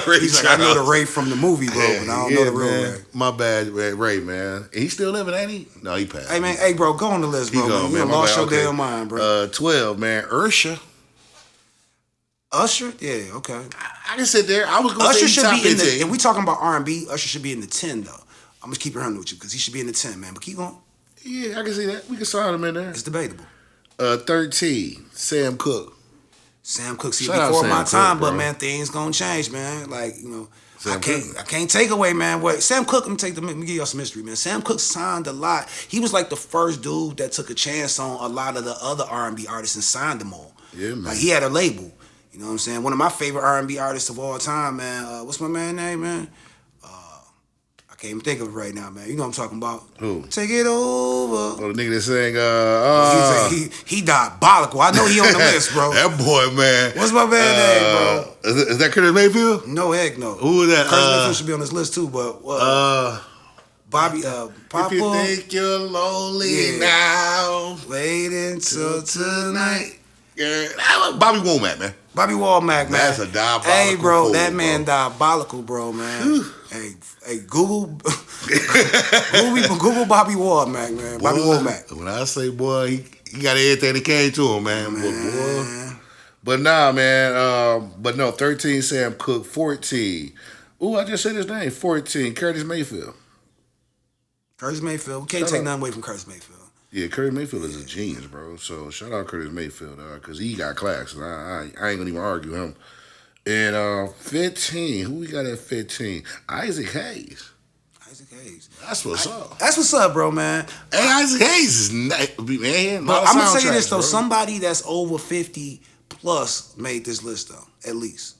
Ray He's Charles. Like, I know the Ray from the movie, bro, but I don't know the real Ray. My bad, Ray, man. He's still living, ain't he? No, he passed. Hey, man. Hey, bro, go on the list, bro. You lost your damn mind, bro. 12, man. Usher. Usher? Yeah, okay. I can sit there. I was going to say should top be 15. in the, and we talking about R&B, Usher should be in the 10, though. I'm just keeping it with you because he should be in the 10, man. But keep going. Yeah, I can see that. We can sign him in there. It's debatable. 13, Sam Cooke. Sam Cooke, see, before my time, but man, things gonna change, man. Like, I can't take away, man. What Sam Cooke? Let me give y'all some history, man. Sam Cooke signed a lot. He was like the first dude that took a chance on a lot of the other R&B artists and signed them all. Yeah, man. Like he had a label. You know what I'm saying? One of my favorite R&B artists of all time, man. What's my man's name, man? I can't even think of it right now, man. You know what I'm talking about? Who? Take it over. Oh, the nigga that sang, he diabolical. I know he on the list, bro. That boy, man. What's my man's name, bro? Is that Curtis Mayfield? No, heck no. Who is that? Curtis Mayfield should be on this list too, but Bobby, Papa. If you think you're lonely now, wait until tonight. Yeah, Bobby Womack, man. Bobby Womack, man. That's a diabolical. Hey, bro, fool, that man diabolical, bro, man. Hey, Google Bobby Womack, man. Bobby Womack. When I say boy, he got everything that came to him, man. But nah, man. But no, 13, Sam Cooke. 14. Ooh, I just said his name. 14, Curtis Mayfield. Curtis Mayfield. We can't take nothing away from Curtis Mayfield. Yeah, Curtis Mayfield is a genius, bro. So shout out Curtis Mayfield, because he got class. And I ain't gonna even argue him. And 15, who we got at 15? Isaac Hayes. That's what's up. That's what's up, bro, man. Hey, Isaac Hayes is man. But I'm gonna tell you this though, bro. somebody that's over 50 plus made this list though, at least.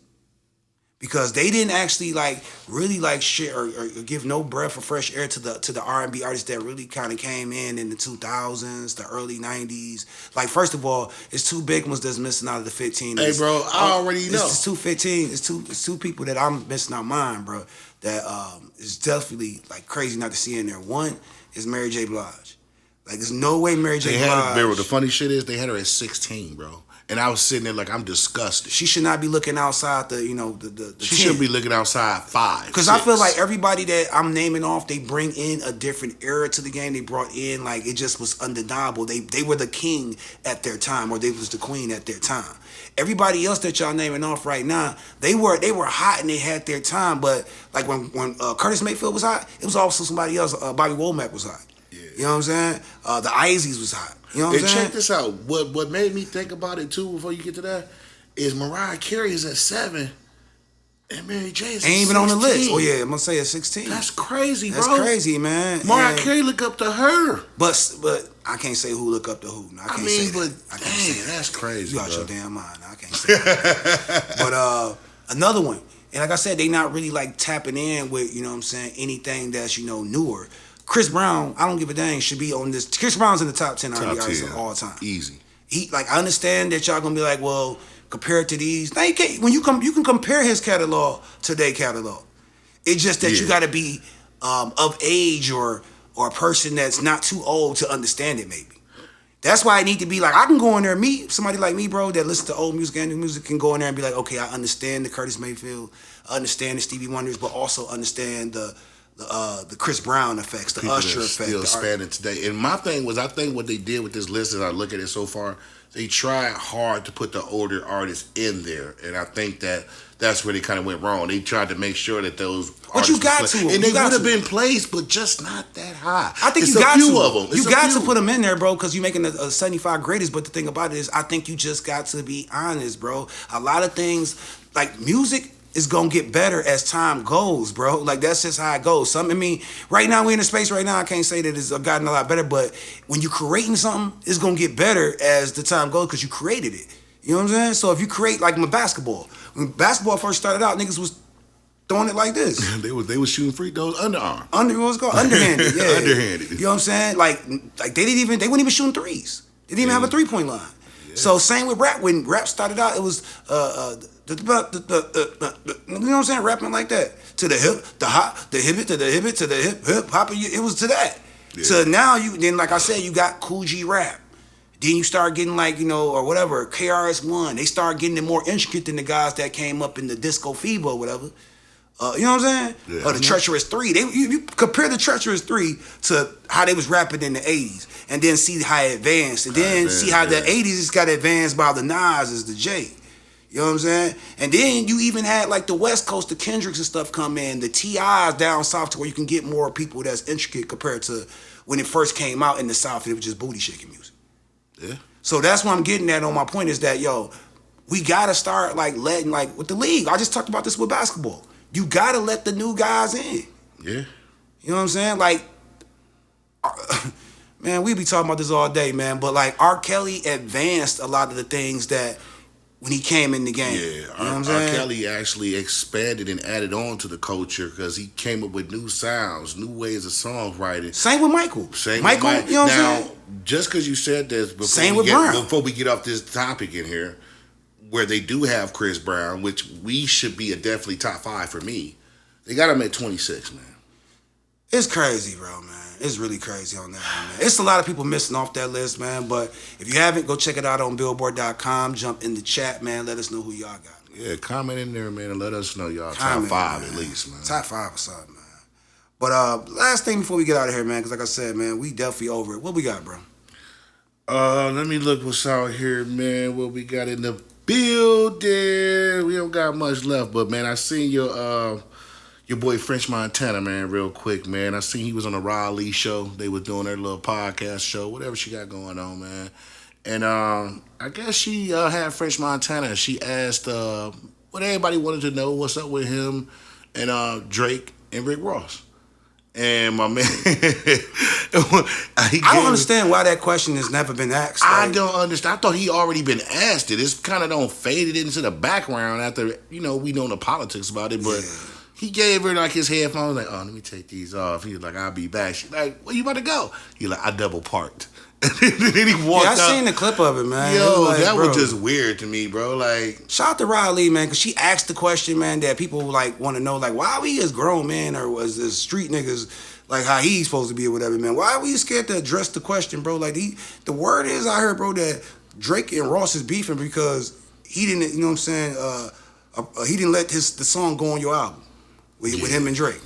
Because they didn't actually like really like shit or give no breath of fresh air to the R&B artists that really kind of came in the 2000s, the early 90s. Like first of all, it's two big ones that's missing out of the 15. Hey, bro, I already know. It's 215. It's two people that I'm missing out mine, bro. That is definitely like crazy not to see in there. One is Mary J. Blige. Like there's no way Mary J. Blige. The funny shit is they had her at 16, bro. And I was sitting there like, I'm disgusted. She should not be looking outside the She should be looking outside 5. Because I feel like everybody that I'm naming off, they bring in a different era to the game. They brought in, like, it just was undeniable. They were the king at their time, or they was the queen at their time. Everybody else that y'all naming off right now, they were hot and they had their time. But like when Curtis Mayfield was hot, it was also somebody else. Bobby Womack was hot. Yeah. You know what I'm saying? The Izies was hot. You know what I'm saying? Check this out. What made me think about it too before you get to that is Mariah Carey is at 7 and Mary J is at 16. Ain't even on the list. Oh yeah, I'm gonna say at 16. That's crazy, bro. That's crazy, man. Mariah Carey look up to her. But I can't say who look up to who. No, I can't say that. I can't say that. That's crazy. You out your damn mind. I can't say that. But another one, and like I said, they not really like tapping in with, you know what I'm saying, anything that's, newer. Chris Brown, I don't give a dang, should be on this. Chris Brown's in the top 10 R&B artists of all time. Easy. I understand that y'all gonna be like, well, compared to these, now you can compare his catalog to their catalog. It's just that you gotta be of age or a person that's not too old to understand it, maybe. That's why I need to be like, I can go in there, somebody like me, bro, that listens to old music and new music, can go in there and be like, okay, I understand the Curtis Mayfield, I understand the Stevie Wonders, but also understand the Chris Brown effects, the Usher effect. Still spanning today. And my thing was, I think what they did with this list, as I look at it so far, they tried hard to put the older artists in there, and I think that's where they kind of went wrong. They tried to make sure that those. But you got to, and they would have been placed, but just not that high. I think it's you got a few to. Of them. You got to put them in there, bro, because you're making a 75 greatest. But the thing about it is, I think you just got to be honest, bro. A lot of things, like music, is gonna get better as time goes, bro. Like that's just how it goes. Right now we in a space right now, I can't say that it's gotten a lot better, but when you're creating something, it's gonna get better as the time goes because you created it. You know what I'm saying? So if you create like my basketball, when basketball first started out, niggas was throwing it like this. they was shooting free throws underarm. What's it called? Underhanded, yeah. Underhanded. You know what I'm saying? Like they weren't even shooting threes. They didn't even have a 3-point line. Yeah. So same with rap. When rap started out, it was you know what I'm saying? Rapping like that. To the hip, the hop, the hip, to the hip, to the hip hop. It was to that. Yeah. So now then like I said, you got Cool G rap. Then you start getting like, or whatever, KRS-One. They start getting it more intricate than the guys that came up in the Disco Fever or whatever. You know what I'm saying? Yeah. Or the Treacherous 3. You compare the Treacherous 3 to how they was rapping in the 80s. And then see how it advanced. And then see how the 80s got advanced by the Nas, the J. You know what I'm saying? And then you even had like the West Coast, the Kendricks and stuff come in, the T.I.s down south to where you can get more people that's intricate compared to when it first came out in the South and it was just booty shaking music. Yeah. So that's what I'm getting at on my point is that, we gotta start like letting, like with the league. I just talked about this with basketball. You gotta let the new guys in. Yeah. You know what I'm saying? Like, man, we be talking about this all day, man. But like R. Kelly advanced a lot of the things that when he came in the game. Yeah, you know what I'm saying? R. Kelly actually expanded and added on to the culture because he came up with new sounds, new ways of songwriting. Same with Michael. You know what I'm saying? Just because you said this, before we get off this topic in here, where they do have Chris Brown, which we should be a definitely top 5 for me, they got him at 26, man. It's crazy, bro, man. It's really crazy on that one, man. It's a lot of people missing off that list, man. But if you haven't, go check it out on Billboard.com. Jump in the chat, man. Let us know who y'all got. Yeah, comment in there, man, and let us know y'all top 5 man. At least, man. Top 5 or something, man. But last thing before we get out of here, man, because like I said, man, we definitely over it. What we got, bro? Let me look what's out here, man. What we got in the building. We don't got much left, but man, I seen your boy French Montana, man, real quick, man. I seen he was on the Raleigh show. They was doing their little podcast show, whatever she got going on, man. And I guess she had French Montana. She asked what everybody wanted to know, what's up with him and Drake and Rick Ross. And my man, I don't understand why that question has never been asked. I don't understand. I thought he already been asked it. It's kind of don't faded into the background after, we know the politics about it, but he gave her like his headphones, like, oh, let me take these off. He was like, I'll be back. She's like, where you about to go? He like, I double parked. And then he walked out. I seen the clip of it, man. Yo, like, that was just weird to me, bro. Like, shout out to Riley, man, because she asked the question, man, that people like want to know, like, why we as grown men or was this street niggas like how he's supposed to be or whatever, man? Why are we scared to address the question, bro? Like, the word is I heard, bro, that Drake and Ross is beefing because he didn't, you know what I'm saying? He didn't let the song go on your album with him and Drake.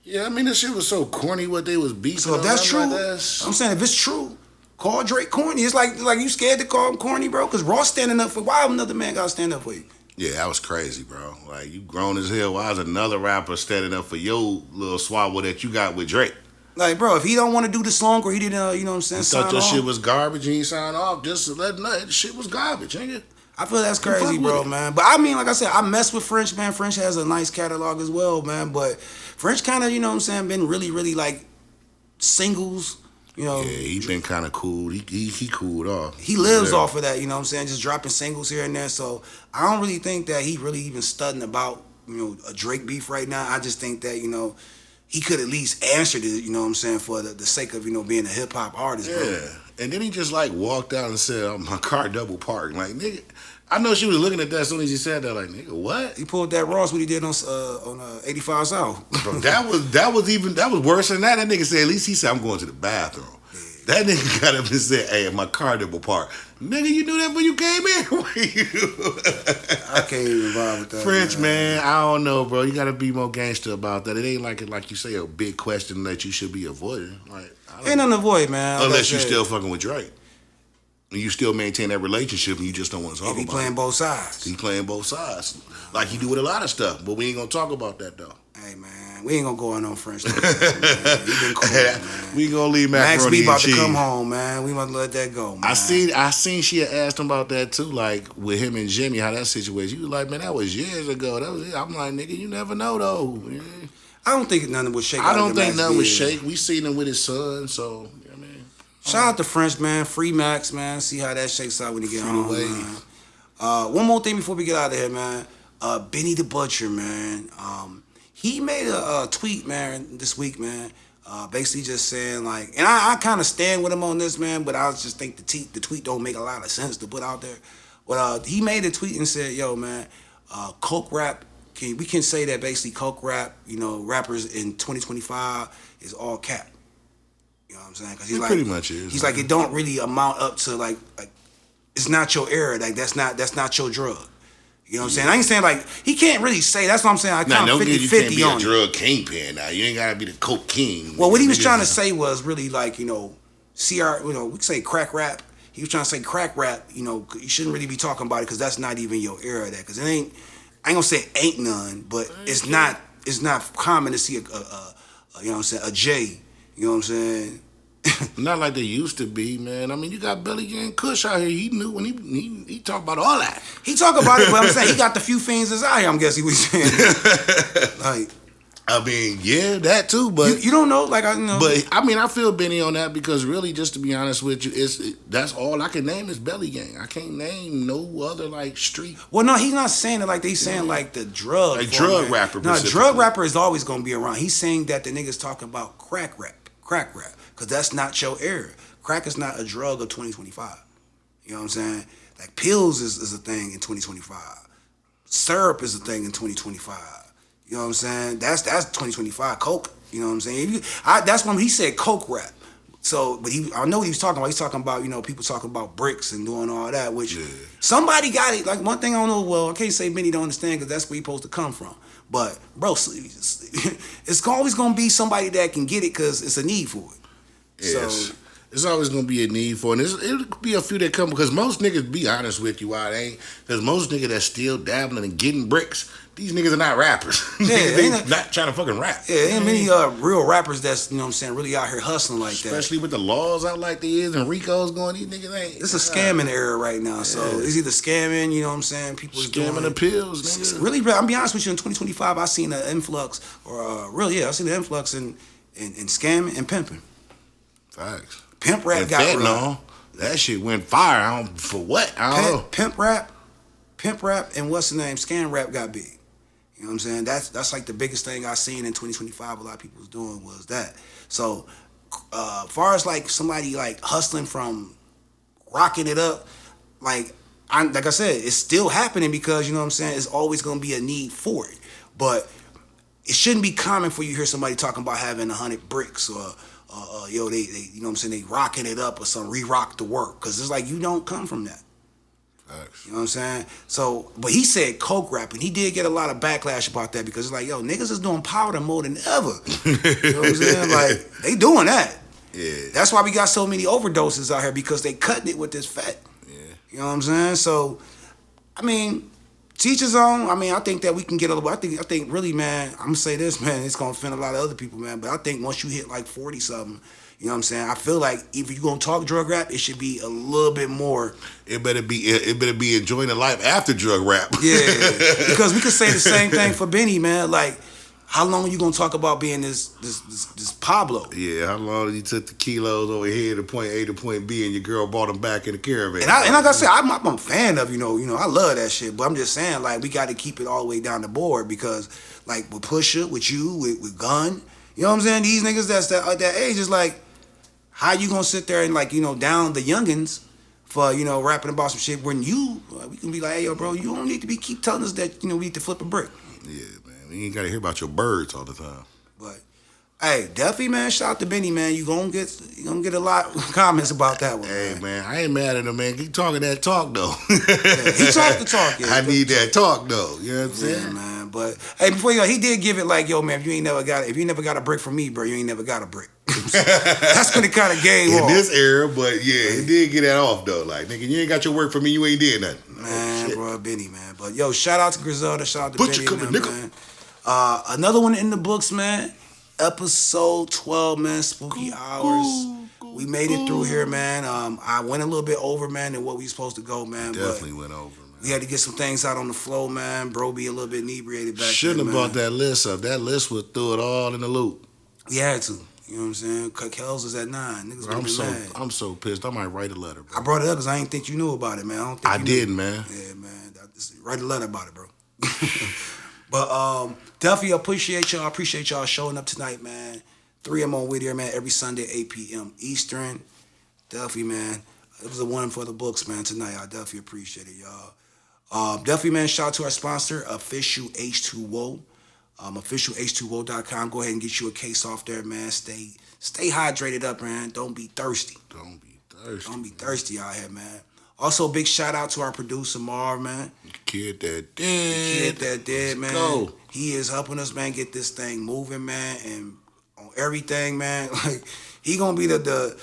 Yeah, I mean, this shit was so corny what they was beefing. So if that's true, like I'm saying if it's true, call Drake corny. It's like you scared to call him corny, bro? Because Ross standing up for, why another man got to stand up for you? Yeah, that was crazy, bro. Like, you grown as hell. Why is another rapper standing up for your little swabble that you got with Drake? Like, bro, if he don't want to do the song or he didn't, you know what I'm saying, thought your shit was garbage and he signed off, just to let him know that shit was garbage, nigga. I feel that's crazy, bro, man. But I mean, like I said, I mess with French, man. French has a nice catalog as well, man. But French kind of, you know what I'm saying, been really, really like singles, you know. Yeah, he been kind of cool. He cooled off. He lives off of that, you know what I'm saying, just dropping singles here and there. So I don't really think that he really even studying about, you know, a Drake beef right now. I just think that, you know, he could at least answer it, you know what I'm saying, for the sake of, you know, being a hip hop artist, bro. Yeah. And then he just like walked out and said, oh, my car double parked. Like, nigga, I know she was looking at that as soon as he said that. Like, nigga, what? He pulled that Ross what he did on 85 South. Bro, that was worse than that. That nigga said, at least he said, I'm going to the bathroom. Yeah. That nigga got up and said, hey, my car double parked. Nigga, you knew that when you came in? I can't even vibe with that. French, man, I don't know, bro. You gotta be more gangster about that. It ain't like you say, a big question that you should be avoiding. Like, ain't nothing to avoid, man. Unless you still fucking with Drake. And you still maintain that relationship and you just don't want to talk about it. He playing both sides. He playing both sides. Like he do with a lot of stuff. But we ain't gonna talk about that though. Hey man, we ain't gonna go on no French. He been cool, man. We gonna leave macaroni Max B about and to come home, man. We must let that go, man. I seen she had asked him about that too, like with him and Jimmy, how that situation. He was like, man, that was years ago. That was it. I'm like, nigga, you never know though. Yeah. I don't think nothing was shake. I don't think nothing was shake. We seen him with his son, so you know what I mean. Shout out to French, man. Free Max, man. See how that shakes out when you get home, man. One more thing before we get out of here, man. Benny the Butcher, man. He made a tweet, man, this week, man. Basically just saying, like, and I kind of stand with him on this, man, but I just think the tweet don't make a lot of sense to put out there. But he made a tweet and said, yo, man, Coke rap, we can say that basically Coke rap, you know, rappers in 2025 is all cap. You know what I'm saying? Because he's like, pretty much is. He's like, it don't really amount up to like it's not your era. Like that's not your drug. You know what I'm saying? I ain't saying like he can't really say. That's what I'm saying. I kind of 50-50 on it. You can't be a drug kingpin now. You ain't gotta be the coke king. Well, what he was trying to say was really like, you know, we could say crack rap. He was trying to say crack rap. You know, you shouldn't really be talking about it because that's not even your era. That because it ain't. I ain't gonna say it ain't none, but it's not common to see a you know what I'm saying, a J. You know what I'm saying? Not like they used to be, man. I mean, you got Billy and Kush out here. He knew when he talked about all that. He talk about it, but I'm saying he got the few fiends as I am. Guessing he was saying. Like, I mean, yeah, that too. But you don't know, like I know. But I mean, I feel Benny on that because really, just to be honest with you, that's all I can name is Belly Gang. I can't name no other like street. Well, no, he's not saying it like they saying like the drug. Like drug rapper. No, drug rapper is always gonna be around. He's saying that the niggas talking about crack rap, because that's not your era. Crack is not a drug of 2025. You know what I'm saying? Like pills is a thing in 2025. Syrup is a thing in 2025. You know what I'm saying? That's 2025. Coke. You know what I'm saying? That's when he said Coke rap. So, but I know what he was talking about. He's talking about, you know, people talking about bricks and doing all that, which somebody got it. Like one thing I don't know. Well, I can't say many don't understand because that's where you're supposed to come from. But bro, it's always gonna be somebody that can get it because it's a need for it. Yes. So there's always gonna be a need for it. And it'll be a few that come because most niggas, be honest with you, why it ain't? Because most niggas that's still dabbling and getting bricks, these niggas are not rappers. They not trying to fucking rap. Yeah, ain't many real rappers that's, you know what I'm saying, really out here hustling like that. Especially with the laws out like they is and Rico's going, these niggas ain't. It's a scamming era right now. So it's either scamming, you know what I'm saying, people scamming the pills, nigga. Really, I'm be honest with you, in 2025, I seen an influx, I seen an influx in in scamming and pimping. Facts. Pimp rap And got fentanyl, that shit went fire. I don't, for what? I don't know. Pimp rap, and what's the name? Scam rap got big. You know what I'm saying? That's like the biggest thing I seen in 2025. A lot of people was doing was that. So, far as like somebody like hustling from rocking it up, like I said, it's still happening because you know what I'm saying. It's always gonna be a need for it, but it shouldn't be common for you to hear somebody talking about having 100 bricks or yo they you know what I'm saying, they rocking it up or some re-rock the work, because it's like you don't come from that. Facts. You know what I'm saying? So, but he said coke rap, and he did get a lot of backlash about that because it's like, yo, niggas is doing powder more than ever. You know what I'm saying? Like, they doing that. Yeah. That's why we got so many overdoses out here, because they cutting it with this fat. Yeah. You know what I'm saying? So, I mean, teach his own. I mean, I think that we can get a little. I think really, man. I'm gonna say this, man. It's gonna offend a lot of other people, man. But I think once you hit like 40 something, you know what I'm saying, I feel like if you're gonna talk drug rap, it should be a little bit more. It better be enjoying the life after drug rap. Yeah, because we could say the same thing for Benny, man. Like, how long are you gonna talk about being this Pablo? Yeah, how long you took the kilos over here to point A to point B, and your girl brought them back in the caravan? And like I said, I'm a fan of, you know, I love that shit. But I'm just saying, like, we got to keep it all the way down the board, because, like, with Pusha, with you, with Gun, you know what I'm saying? These niggas that's that age is like, how you gonna sit there and, like, you know, down the youngins for, you know, rapping about some shit when we can be like, hey, yo, bro, you don't need to keep telling us that, you know, we need to flip a brick. Yeah, man. We ain't got to hear about your birds all the time. But, hey, definitely, man, shout out to Benny, man. You gonna get a lot of comments about that one. Hey, man, I ain't mad at him, man. Keep talking that talk, though. Yeah, he talked the talk, yeah. I need that talk, though. You know what I'm saying? Yeah, man. But, hey, before you go, he did give it like, yo, man, if you never got a brick from me, bro, you ain't never got a brick. That's when it kind of gave off. In this era, but yeah, he did get that off, though. Like, nigga, you ain't got your work for me, you ain't did nothing. Man, bro, Benny, man. But, yo, shout out to Griselda, shout out to Put Benny, your coming, nigga. man. Another one in the books, man. Episode 12, man. Spooky Hours. We made it through here, man. I went a little bit over, man, than what we supposed to go, man. Definitely went over, man. We had to get some things out on the flow, man. Bro be a little bit inebriated back Shouldn't there, have brought that list up. That list would throw it all in the loop. We had to. You know what I'm saying? Kells was at 9. Niggas Bro, mad. I'm so pissed. I might write a letter, bro. I brought it up because I didn't think you knew about it, man. I didn't, man. Yeah, man. Write a letter about it, bro. But definitely appreciate y'all. Appreciate y'all showing up tonight, man. 3M on Whittier, man. Every Sunday, 8 p.m. Eastern. Definitely, man. It was a one for the books, man, tonight. I definitely appreciate it, y'all. Definitely, man, shout out to our sponsor, Official H2O. Officialh2o.com. Go ahead and get you a case off there, man. Stay hydrated up, man. Don't be thirsty. Don't be thirsty. Don't be thirsty out here, man. Also, big shout out to our producer, Marv, man. The kid that did. Man. Go. He is helping us, man, get this thing moving, man, and on everything, man. Like, he gonna be the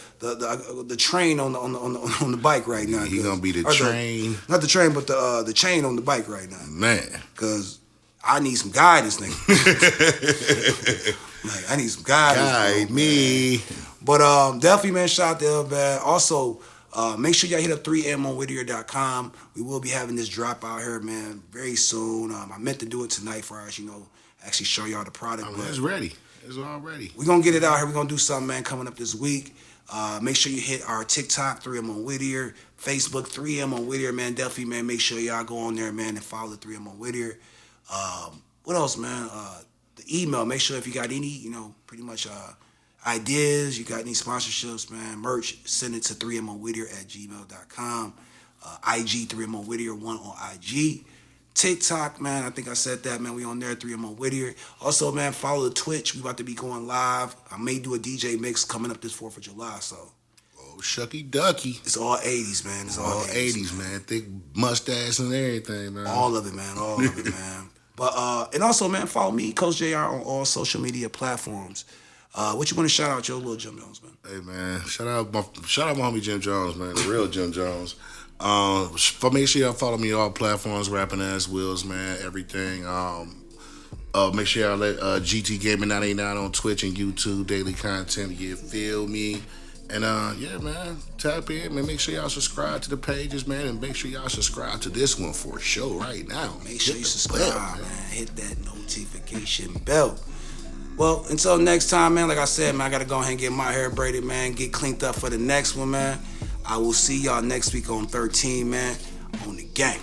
train on the bike right now. He gonna be the train. Not the train, but the chain on the bike right now. Man. Cause I need some guidance, nigga. Like, I need some guidance. Guide me. But definitely, man, shout out to him, man. Also, make sure y'all hit up 3M on whittier.com. We will be having this drop out here, man, very soon. I meant to do it tonight for us, you know, actually show y'all the product. But it's ready. It's all ready. We're going to get it out here. We're going to do something, man, coming up this week. Make sure you hit our TikTok, 3M on Whittier. Facebook, 3M on Whittier, man. Definitely, man, make sure y'all go on there, man, and follow the 3M on Whittier. What else, man? The email. Make sure if you got any, you know, pretty much ideas, you got any sponsorships, man, merch, send it to 3monwhittier@gmail.com. IG 3M on Whittier, 1 on IG. TikTok, man, I think I said that, man. We on there, 3M on Whittier. Also, man, follow the Twitch. We about to be going live. I may do a DJ mix coming up this 4th of July, so. Oh, shucky ducky. It's all 80s, man. It's all 80s, man. Thick mustache and everything, man. All of it, man. All of it, man. But and also, man, follow me, Coachjaer, on all social media platforms. What you want to shout out your little Jim Jones, man? Hey, man, shout out my homie Jim Jones, man, the real Jim Jones. Make sure y'all follow me on all platforms, Rappina, willz, man, everything. Make sure y'all let GT Gaming 989 on Twitch and YouTube, daily content. You feel me? And yeah, man, tap in, man. Make sure y'all subscribe to the pages, man, and make sure y'all subscribe to this one for sure right now. Make sure you subscribe, man. Hit that notification bell. Well, until next time, man, like I said, man, I got to go ahead and get my hair braided, man, get cleaned up for the next one, man. I will see y'all next week on 13, man, on the gang.